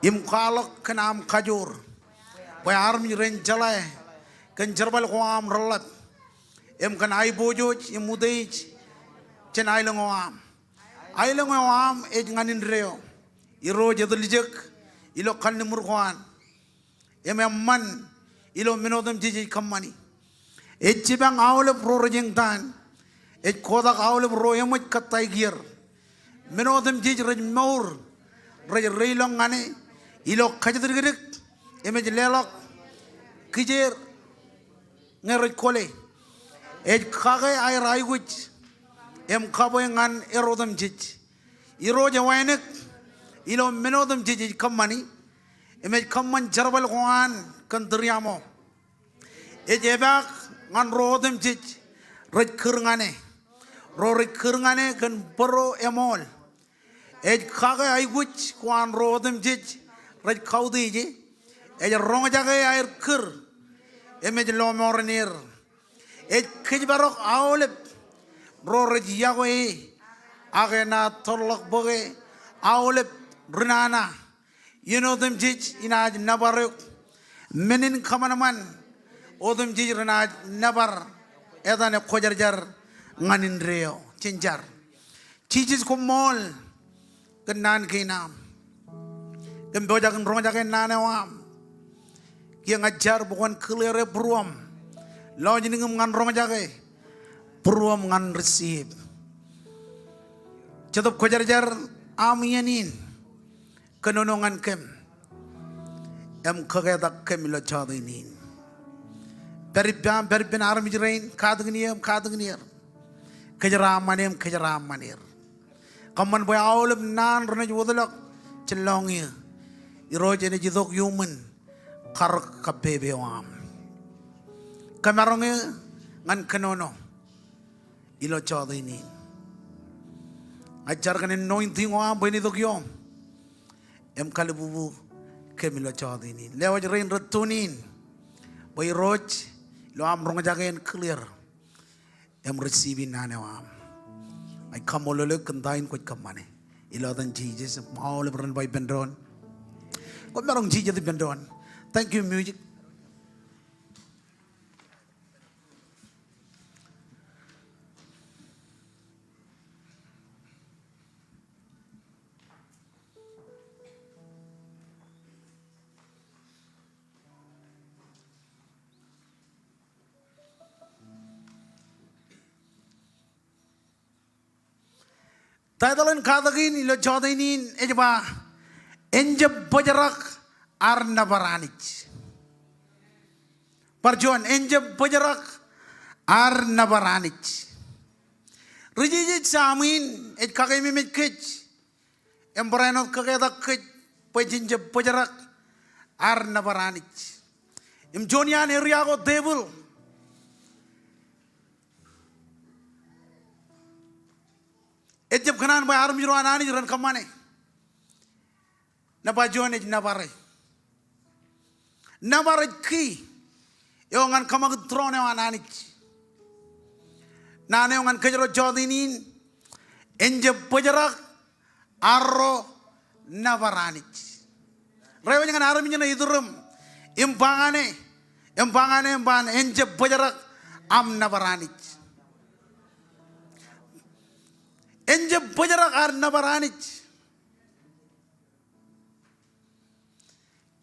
im kalok kenam kajur boy army ren jalai ken jarbal kwam relat im ken ai bujoj im mudej chen ai lengawam e nganin reo iro jadlijek ilo kan murkwan em man ilo menodem jiji kamani e chibang awle pro rejeng tan एक खोदा कावले बरो यमच कत्ताई gear मेनोदम जीज रज मौर रज रेलोंग गाने इलोक खजदर गिरिक image लेलोक किजेर Naraj कोले एक खागे आई राइगुच M खाबो यंगान एरोदम जीज इरो जवाइनक इलो मेनोदम जीज कम्मानी एमेज कम्मान जरबल कोआन कंदरियामो एज एबाक ngan rodem जीज raj kerngane roj kerngane kan bero emol ej kage ay guch kwan rodem jij raj kaudi ji ej rong jage air ker emej lo mornir ej kij barok aulep roj yago e agena tolok boge aulep renana you know them jij inaj nabarok menin kamanaman odem jij renaj nabar edane khojarjar nganin reo cinjar cicis ko mol kenan kinam kemboja kan ronja kan nanewam kia ngajar bukan clear beruam lawan jadi ngan ronja ke beruam ngan receive cetup khojarjar amianin kenonongan kem em kagedak kem lo chadinin Berben army rain kadgniem kejaram manir kaman boy awlem nan rene jodolok celongi iroje ne jidok human kar kabebe wam kamaronge ngan kenono ilo chodini ajar kan anointing wam boy ni dok yom em kalebubu kemilo chodini lewaj rain retunin boy roj lo am rong jagain clear em receiving nanewam ai kamolole kentain ko kamane ilo dan jesus maul bran by bendron ko merong jesus di bendron thank you music Tadalan kadagin ilo jodainin ejba enjab bajarak arna baranich. Parjuan enjab bajarak arna baranich. Rijijit samin ej kagay mimit kich. Embrainot kagay dak kich pejinjab bajarak arna baranich. Im jonian area go devil. Ejab kanan bay army ro anani ran kamane na bajuan ej nabare ki yo ngan kamag drone anani nane ngan kejro jodinin enjab bajarak arro nabarani rewo ngan army na idurum impangane ban enjab bajarak am nabarani enje bajarak ar nabaranich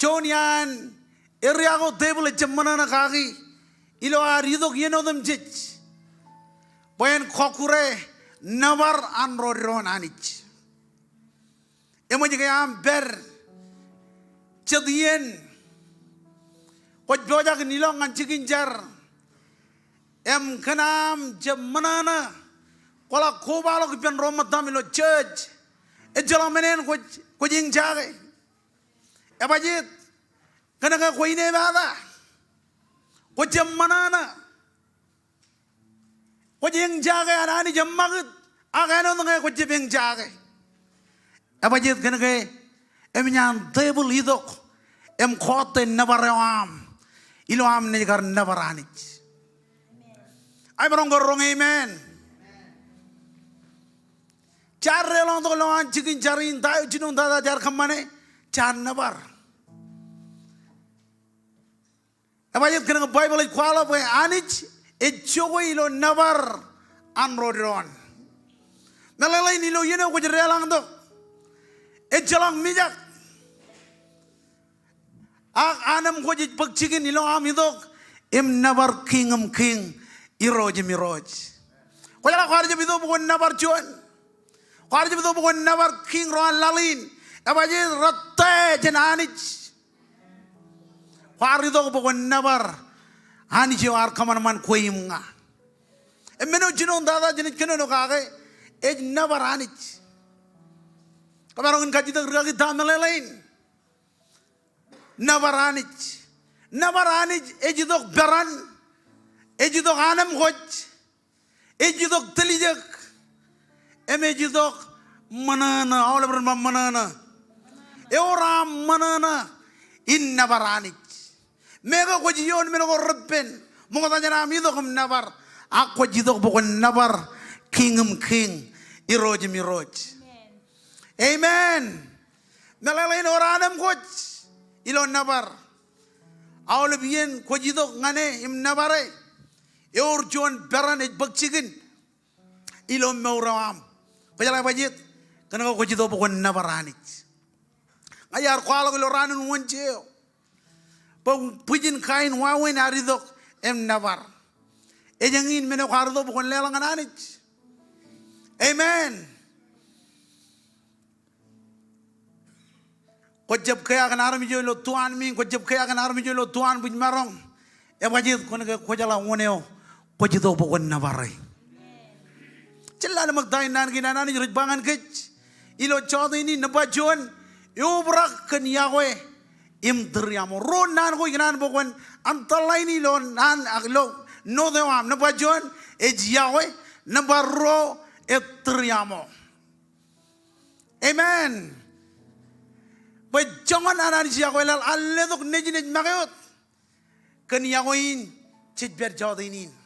Chonian eriago table chamana na kaki ilo ar yidok yenodem jich bayan kokure nabar anrodron anich emo jigayam ber chadien ko jojak nilong an chiginjar em kanam jamanana kola kobalo ki pen romatam ilo church e jalomenen ko jing jage e bajit kanaka ko ine bada ko jamanana ko jing jage anani jammagut agano ngai ko jibing jage e bajit kanaka em nyan table idok em khote nabaram ilo am ne gar nabaranich ay marong gorong amen char relong to long chikin charin tayo chinong dada jar khamane char nabar abayet kena bible kwala boy anich e chogo ilo nabar anrodron melalai nilo yene ko relang to e jalang mijak ak anam ko jit pagchikin nilo am idok em nabar king iroj miroj ko jala kharje bido bugon nabar chuan kharje bido bugon nabar king ron lalin abaje ratte jananich kharido bugon nabar ani je war kaman man koyimnga emeno jinon dada jinit kenono kage ej nabar anich kamarong kajita ragi damelelain nabar anich ejidok beran ejidok anam khoj ejidok telijak ejidok manana awle bran manana eora manana in nabaranich mega ko jiyon meno ko repen mo ko tanya mi dok nabar ako jidok bokon nabar king iroj miroj amen melalain ora anam khoj ilo nabar awle bien ko jidok ngane im nabare Eur John beran et bakchigin ilo meuram bajala bajit kana ko jito bokon nabaranich ayar kwala ko ranun woncheo pong pujin kain wawen aridok em nabar e jangin meno khardo bokon lelang anich amen ko jab kaya kan armi jolo tuan min ko jab kaya kan armi jolo tuan buj marong e bajit ko jala woneo ko jito bokon nabaray cella magdain nan ginanani rujbangan kech ilo chodo ini nabajon yubrak kan yahwe im driamo ron nan ko ginan bokon antalai ni lo nan aglo no de am nabajon e yahwe nabaro et driamo amen ba jongan anan yahwe lal alle dok nejine magayot kan yahwein chitber chodo ini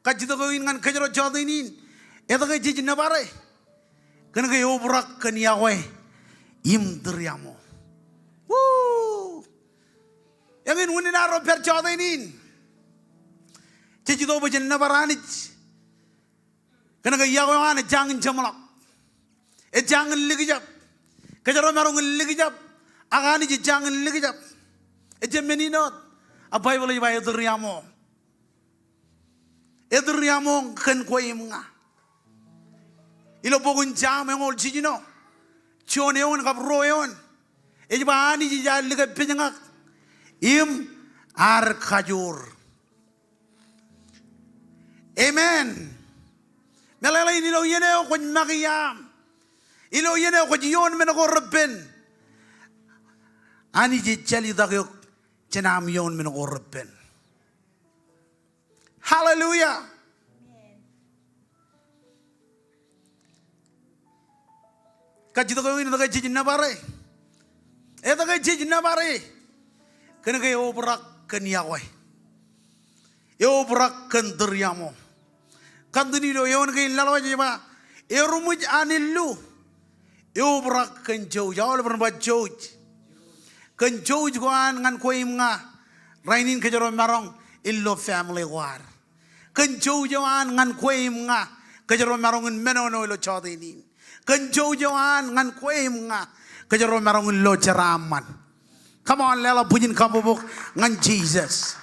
kajito ko ingan kajero chodo ini eta ke jiji nabare kana ke obrak kan yahwe im driamo yang ini naro per chodo ini jiji do bo jen nabaranich kana ke yahwe ane jangin jamlak e jangin ligijap kajero marong ligijap agani ji jangin ligijap e jemeni not a bible yi ba driamo edriamo kan koyimnga ilo bogun jam ngol jijino chone on kap royon e bani ji jal ga pinyanga im ar khajur amen melala ilo yene ko magiyam ilo yene ko jiyon men ko rabben ani ji jali dagyo cenam yon men ko rabben hallelujah kajito ko ini daga jiji nabare e daga jiji nabare kena ke obrak kan yahwe obrak kan driamo kan dinilo yon ke lalo jeba e rumuj anillu obrak kan jau jawal berba jau kan jau juan ngan koim nga rainin ke jaro marong illo family war kan jau jawan ngan koim nga kejero marungun menono ilo chodinin kenjo joan ngan kwe mga kejero marungun lo ceraman. Come on, lela punyin kabubuk ngan Jesus.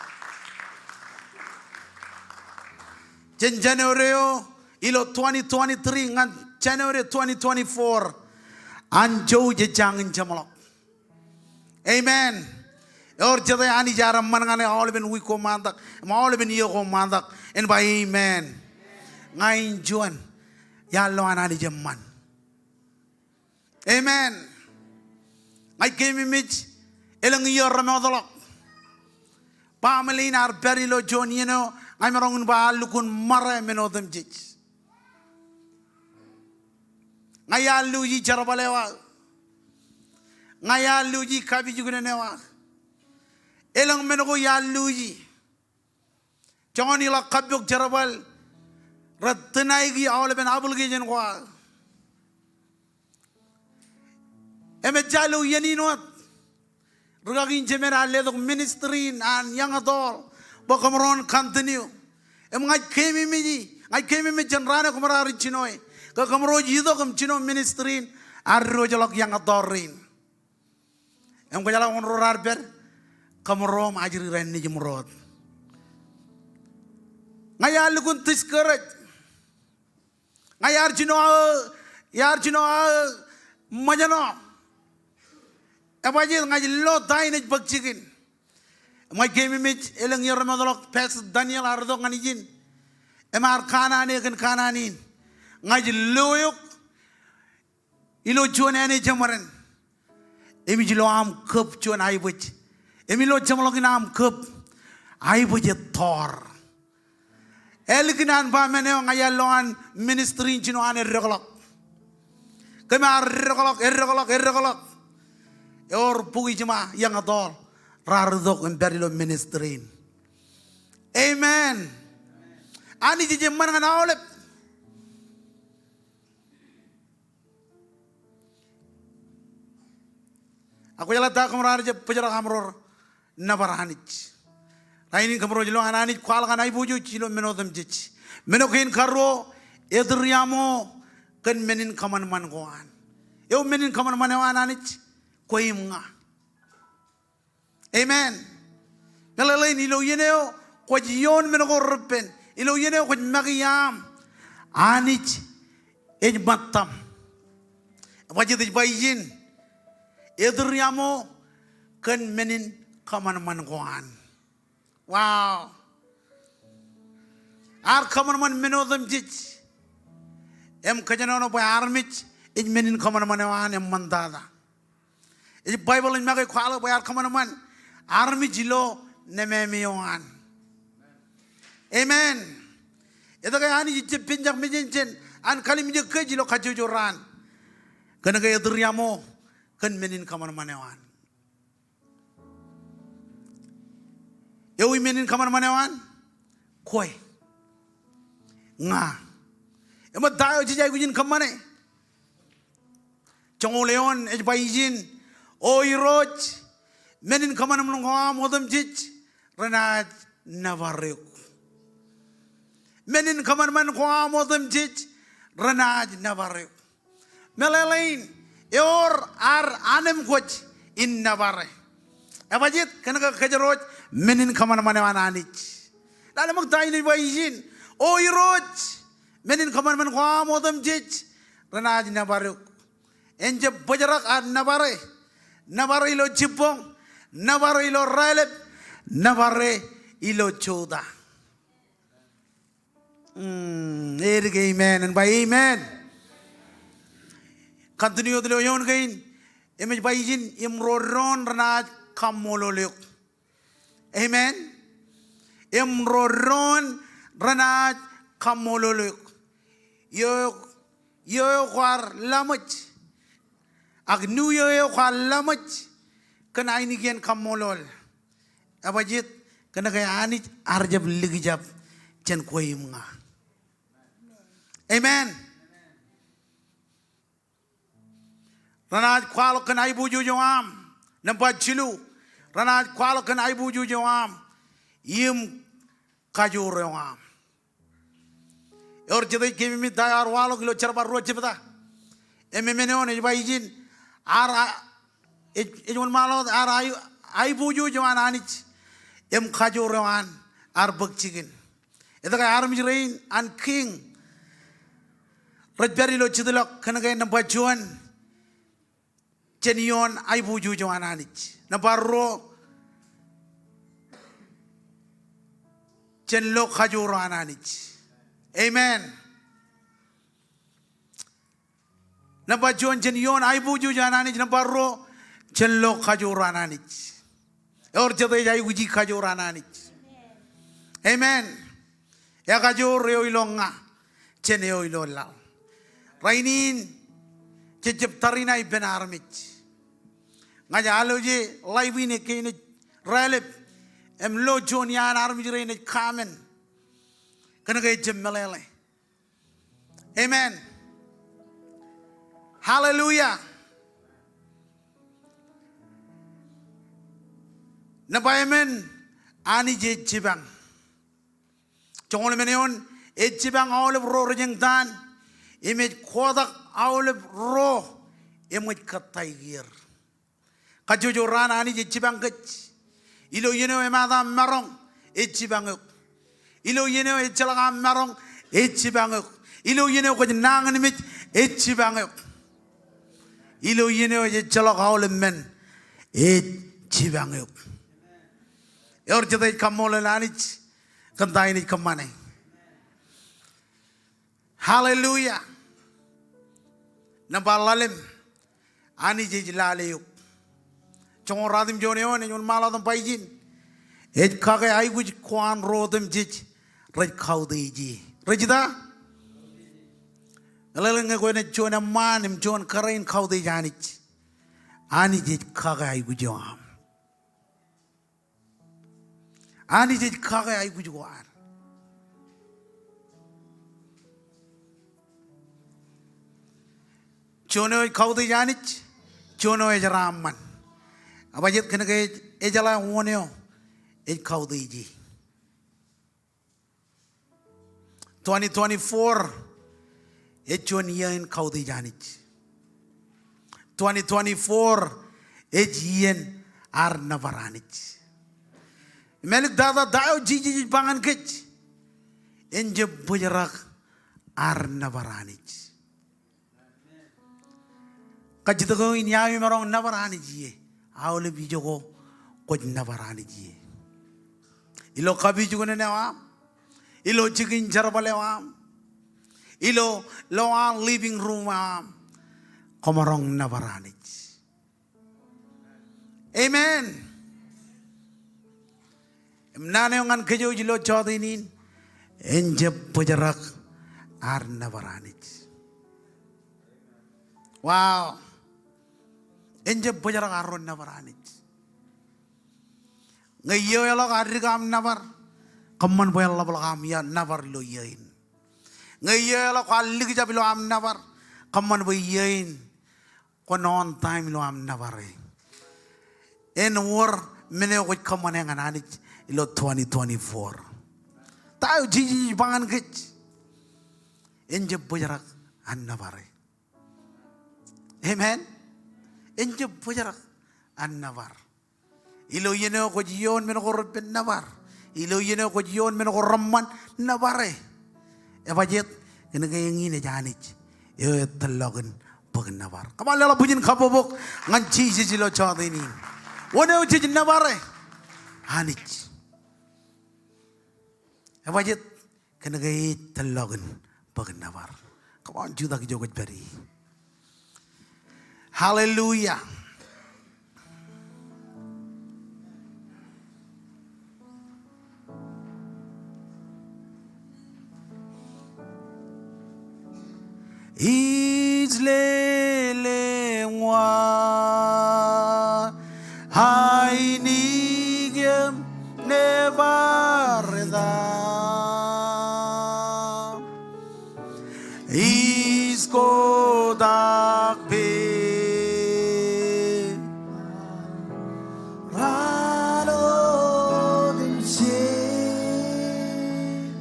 Jen January ilo 2023 ngan January 2024 anjo je jangin jamalok. Amen. Or jade ani jaram man ngane all ben wi ko mandak, all ben yo ko mandak, and by amen. Ngain juan ya lo anani jaman. Amen. I came image elang yo ramadolok. Pameli nar perilo John I'm wrong ba lukun mara menodem jij. Ngaya luji charabalewa. Ngaya luji kabi jugunewa. Elang menogo ya luji. Jangan ila kabyok charabal. Ratnaigi awal ben abul gijen kwa. Emejalu yeninot. Rugagin jemera ledok ministry an young adult. Bakamron continue. Ngai kemi miji. Ngai kemi mi jenrane kumara richinoi. Kakamro jido kum chino ministry arro jalok young adorin. Kajala onro arber. Kamrom ajri ren ni jemrod. Ngaya lukun discourage. Ngayar chino majano. Abaji ngaji lo tain ej bagchikin. Mai kemi mit elang yer madolok Pastor Daniel Ardok nganijin. Emar kanane kan kananin. Ngaji loyok ilo chuan ane jamaran. Emi jilo am kup chuan ai buj. Emi lo chamalok am kup ai buj thor. Elkinan ba mene ngaya loan ministry chino ane rekolok. Kemar rekolok. Or pugi jema yang adol rardok imperilo ministry. Amen. Ani jije man ngana olep. Aku jala ta kamrar je pejara kamror nabaranich. Rainin kamro jelo ananich kwal kana ibuju chilo menodem jich. Menokin karo edriamo kan menin kaman man goan. Eu menin kaman man ananich koim nga. Amen. Nalalain ilo yeneo kwa jiyon menogo rupen. Ilo yeneo kwa magiyam. Anich ej matam. Wajid ej bayin. Edriamo kan menin kaman man goan. Wow. Ar kaman man menodem jij. Em kajanono by armich ej menin kaman man goan em mandada. Ej Bible in magay kwalo by ar kaman man army jilo nememiyoan. Amen. Ito kaya ani jip pinjak mejenjen an kalim je ke jilo kajujuran. Kana kaya driamo kan menin kaman manewan. Ewi menin kaman manewan koi nga. Ema tayo jijay kujin kamane. Chongo leon ej bayijin oiroj. Menin kaman mlongwa modem jij renat navaruk. Menin kaman man kwa modem jij renat navaruk. Melelain eor ar anem coach in navare. Abajit kana kajaroj menin kaman man anich. Lalo magtayo ni bayijin oiroj menin kaman man kwa modem jij renat navaruk. Enje bajarak ar navare. Navare ilo chipong. Navare ilo ralep, navare ilo choda. Amen and by amen. Continue the yon gain. Image by jin imroron ranat kamololuk. Amen. Imroron ranat kamololuk. Yo kwar lamach. Agnu yo kwar lamach. Kena ini kian kamolol. Abajit kena kaya anit arjab ligijab chen koi mga. Amen. Ranat kwalo kena ibu jujam nampak cilu. Ranat kwalo kena ibu jujam yim kajur yam. Or jada kimi mi dayar walo kilo cerbar ro jibda. Ememene on ejbaijin ara ejun malo ara ai buju jawan anich. Em khajo rawan ar bakchigin. Eda ka arm jirain an king. Rajbari lo chidlok kanaga nampajuan. Chenion ai buju jawan anich. Nabarro Chenlo khajo rawan anich. Amen. Nampajuan chenion ai buju jawan anich nabarro chenlo khajo rawan anich. Or jada jai uji khajo rawan anich. Amen. Ya khajo reo ilonga cheneo ilolal. Rainin cecep tarina iben armich. Ngaja aloje laibine kene relep em lo jonian armich reine kamen. Kana kay jemmelele. Amen. Hallelujah. Nabayamen ani je jibang. Chongol meneon e jibang awle ro rejeng tan. Image kodak awle ro image katay gir. Kajojo rana ani je jibang gach. Ilo yeno emada marong e jibang uk. Ilo yeno e chalaga marong e jibang uk. Ilo yeno ko nangan image e jibang uk. Ilo yeno e chalaga awle men e jibang uk. Yor jada kamole lanich kantai ni kamane. Hallelujah. Nambalalim ani je jilale yuk. Chong radim joneon en maladam paijin. Et kage ai guj kwan rodem jij raj khaude ji. Rajda Lalanga ko ne chona manim jon karain khaude janich. Ani je kage ai gujam. Ani je kage ai gujwan. Chono khaude janich. Chono ejraman. Abajet kena ke ejala woneo ej khaude ji. 2024 ejon yen khaude janich. 2024 ejien ar navaranich. Melik dada dayo jiji bangan kech. Enje bujarak ar navaranich. Kajito in yami marong navaranich. Awle bijogo koj navaranich. Ilo kabijugo ne nawam. Ilo chicken jarbalewam. Ilo loan living room am. Komarong navaranich. Amen. Nane ngan kejo jilo chodinin enje pujarak ar navaranich. Wow. Enje pujarak aron navaranich. Ngayo yalok adrigam navar. Kaman boyal labagam ya navar lo yain. Ngayo yalok alig jabilo am navar. Kaman boy yain. Konon time lo am navare. En war mene ko kaman yang ananich. Ilo 2024. Tayo jiji bangan kech. Enje bujarak an navare. Amen. Enje bujarak an navar. Ilo yeno ko jiyon meno ko pen navar. Ilo yeno ko jiyon meno ko ramman navare. Evajet kena kayangin e janich. Yo talogan pag navar. Kamalala bujin kapobok ngan jiji jilo chodini. Wono jiji navare. Hanich. Evajet kena kay talogan pag navar. Come on, juda ki jogot beri. Hallelujah. Izlelengwa hainigem nevarda iskodak pe ralo dimse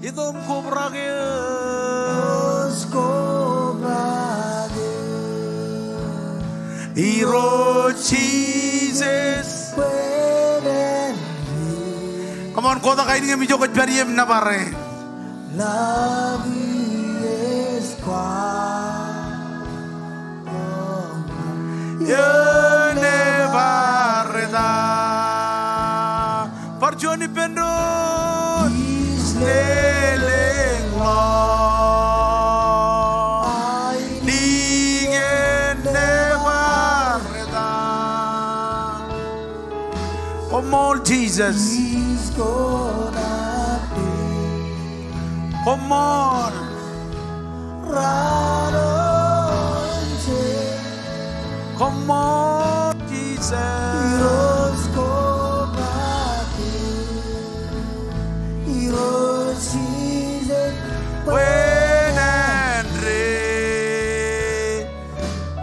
idom kubrage on kota kain ngemi jokot beriem na bare. La vie est quoi? Yene barda. Parjoni pendon. Leleng lo. Come on, Jesus. He's gonna be Come on. right on time. Come on, Jesus. Heroes gonna be heroes, Jesus. When and rain,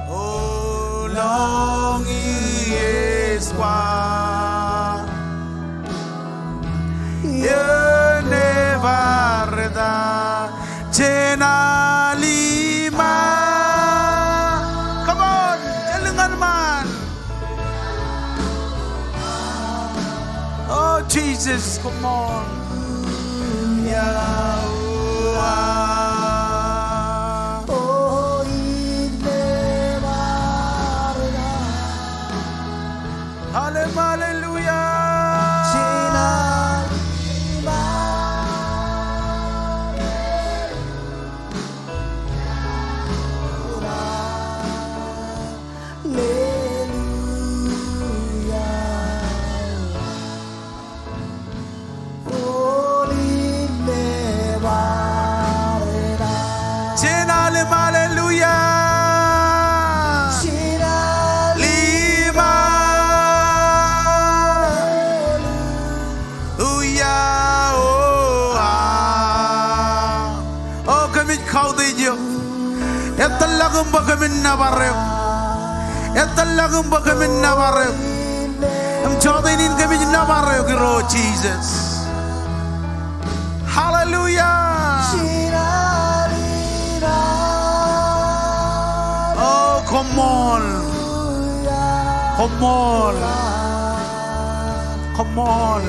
oh, long is wide. You never die. Chena lima. Come on, jalangan man. Oh Jesus, come on. Yahweh. Oh, Hallelujah. Etalagum bagamin nabarek. Etalagum bagamin nabarek. Am jodainin kami nabarek ro Jesus. Hallelujah. Oh, come on. Come on. Come on.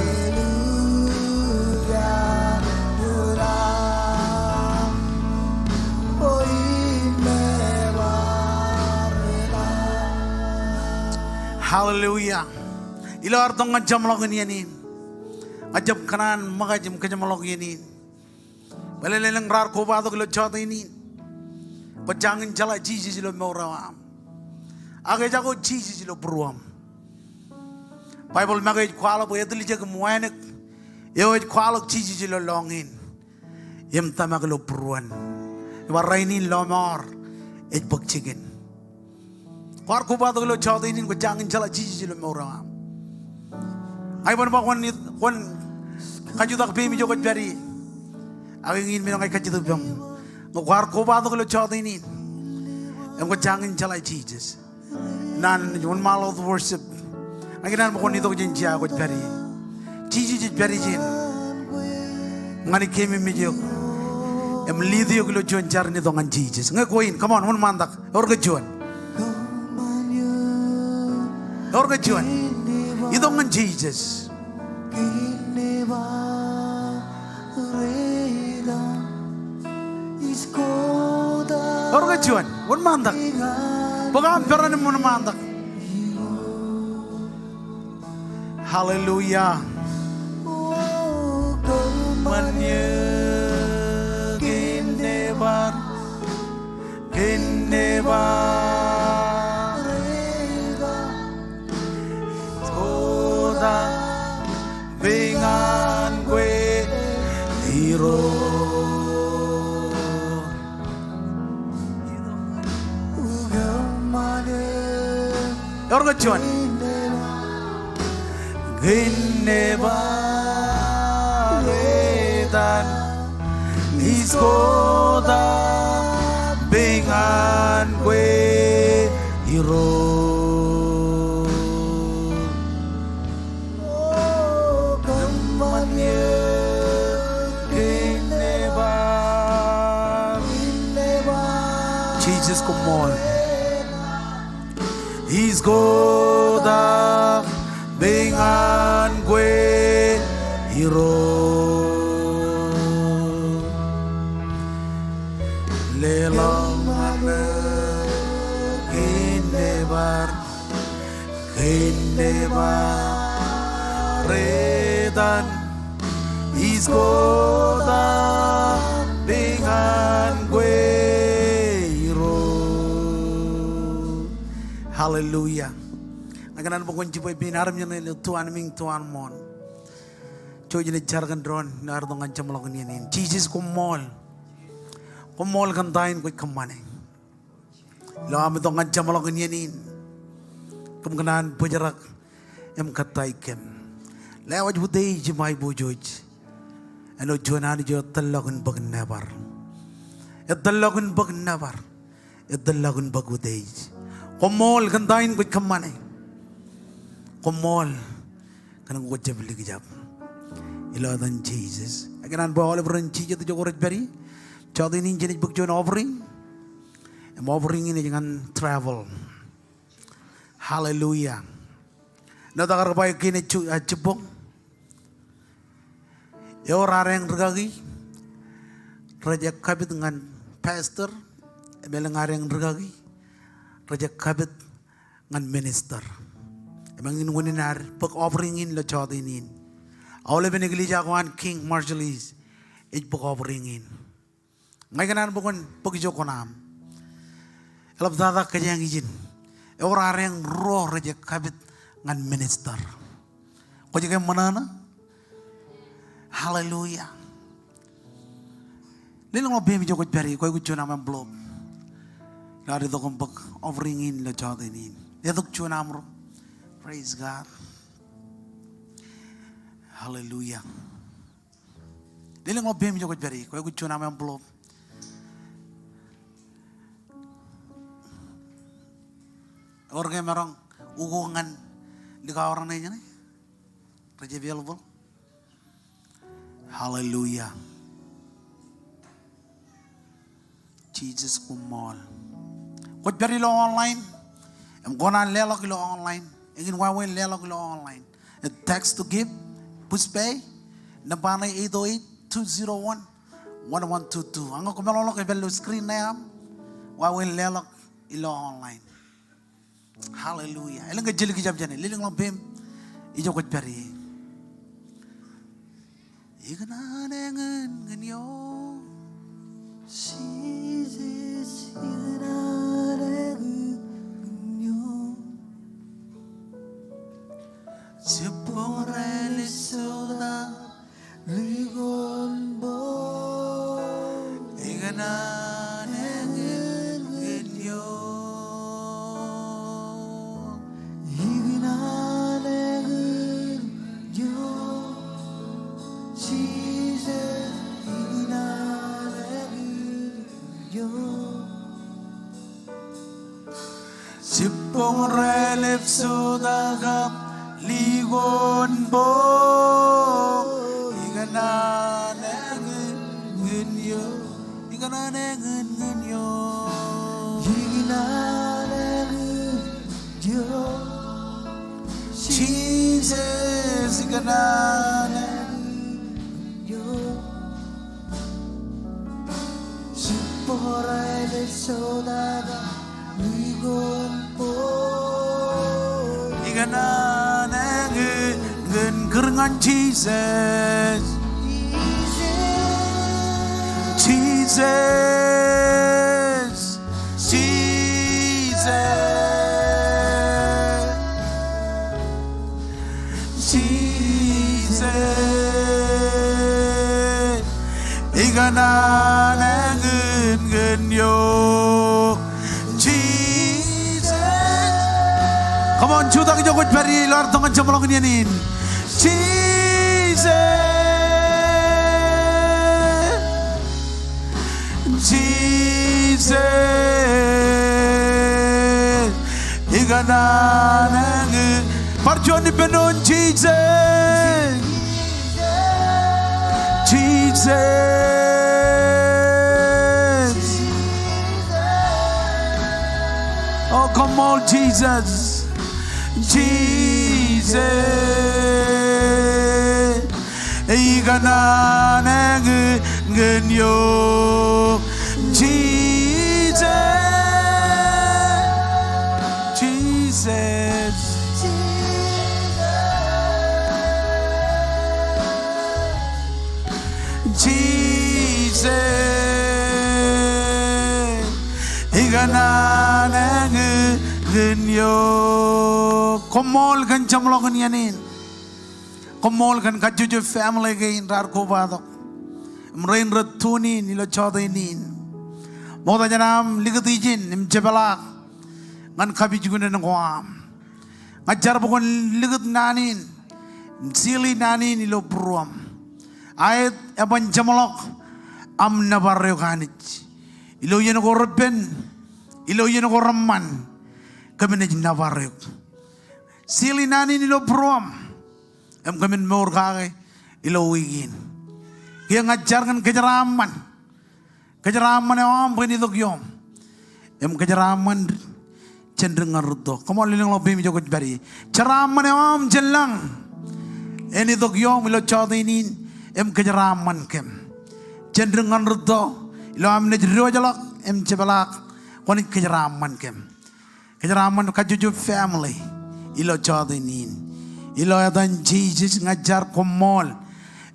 Hallelujah. Ilo artong ngajam log yanin. Ngajam kanan magajam kajam log yanin. Baleleng rar ko ba to lo chota ini. Pajangin jala Jesus lo morawam. Age jago Jesus lo beruam. Bible magaj kwalo bo yedli jag muanek. Yo kwalo Jesus lo longin. Yem tamag lo beruan. Warainin lo mor. Ej bokchigen. Kwar ko ba to lo chota ini ko jangin jala Jesus lo morawam. Ay bon ba kon kajudak pemi jogot bari. Aku ingin minum air kacau tu, ngukar koba tu kalau cakap ini, aku jangan jalan Jesus. Nan jual malu tu worship, akhirnya bukan itu janji aku beri, Jesus beri jen, ngani kemi mejo, lidu yo kalau jual jar ni tu ngan Jesus, ngakuin, come on, mandak, orang kejuan, itu ngan Jesus. Orang kejuan, mandak, bukan pernah mun mandak. Hallelujah. Genebar, Skoda, dengan gue hero. Orang kejuan, Genebar dan Iskoda dengan gue hero. Kemannya Genebar, Jesus come on. He's goda dengan gue Hero Lelang mana Kindebar Redan Iskoda dengan Guero. Hallelujah. Naganan po kunci po ipinaram niya na tuan ming tuan mon. Choy jine jargan dron nardo ngancam lagun yanin. Jesus kumol kantain ko kamane. Laam ito ngancam lagun yanin. Kumkanan po jarak em katay kem. Lewat budai jemai bujoj. Ano jonan jo talagun bag never. Talagun bag never. Talagun bag budai. Kumol kantain ko kamane. Kumol kanang ko jabli kijap. Iladan Jesus. Again, bo all over Jesus to Jogoret Berry. Child in Injinic book John offering. I'm offering in jangan travel. Hallelujah. Natakar pa kini cipong. Ya orang yang regagi. Raja kabit dengan pastor. Emang orang yang regagi. Raja kabit dengan minister. Emang ini gunar pag offering in la child in. Awalnya benigilija kuan King Marshallese. It pag offering in. Ngayon na bukan pagjo ko nam. Elap dada kaya yang izin. Orang yang roh raja kabit ngan minister. Kau jaga mana na? Hallelujah. Lino mo bimi jo ko peri ko ko chuna man blob. Lari to kong pag offering in la chada in. Yatok chuna amro. Praise God. Hallelujah. Lino mo bimi jo ko peri ko ko chuna man blob. Orang yang merong ugungan di kawaran aja nih, raja available. Hallelujah. Jesus kumol. Kau beri lo online, guna lelok lo online, ingin wawen lelok lo online. A text to give, push pay, nabana 808-201-1122. Angko kumalolok ibelo screen na yam, wawen lelok ilo online. Hallelujah. Ilang kajil kijab jane, liling lang bim, ijo kot peri. Ikananengan ganyo, Jesus, ikananengan ganyo. Sipong relisura, Ligon bo, ikananengan ganyo. ikananengan ganyo. Jesus, ikananengan ganyo. Sipong relip sudagap ligon bo ikananengan ganyo ikananengan ganyo ikananengan ganyo. Jesus ikananengan Sipore de sodaga ligon po ikananengan ganyo Jesus Jesus Jesus Jesus ikananengan ganyo Jesus. Come on, juta kita ikut beri luar tangan jempol nyanyiin. Jesus, Jesus, ikananengan parjuan di penon Jesus, Jesus. Oh, come on, Jesus. Jesus. igana ngen yo Jesus Jesus Jesus igana ngen yo komol kan jamlogan yanin komol kan kajuju family gain rar ko bado mrain ratuni nilo chodainin moda janam ligatijin nim jebala ngan khabi jugune ngwam ngajar bukan ligat nanin sili nanin nilo pruam ayat aban jamlok am nabaryo kanich ilo yen ko reben ilo yen ko ramman kami na nabaryo sili nanin nilo pruam em kamin mor kage ilo wigin kaya ngajar kan kejeraman am pwede yom em kejeraman cenderung ngardo kamu liling lebih mi jogot bari ceraman am jelang eni yom ilo chodinin em kejeraman kem cenderung ngardo ilo am ne jalak em cebalak konik kejeraman kem kejeraman kajuju family ilo chodinin ilo dan Jesus ngajar komol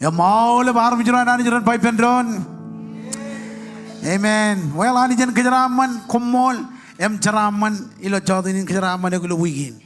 ya mau le bar bijuran ani jaran pai pendron amen well ani jan kejeraman komol em ceraman ilo jodinin kejeraman aku lu wigin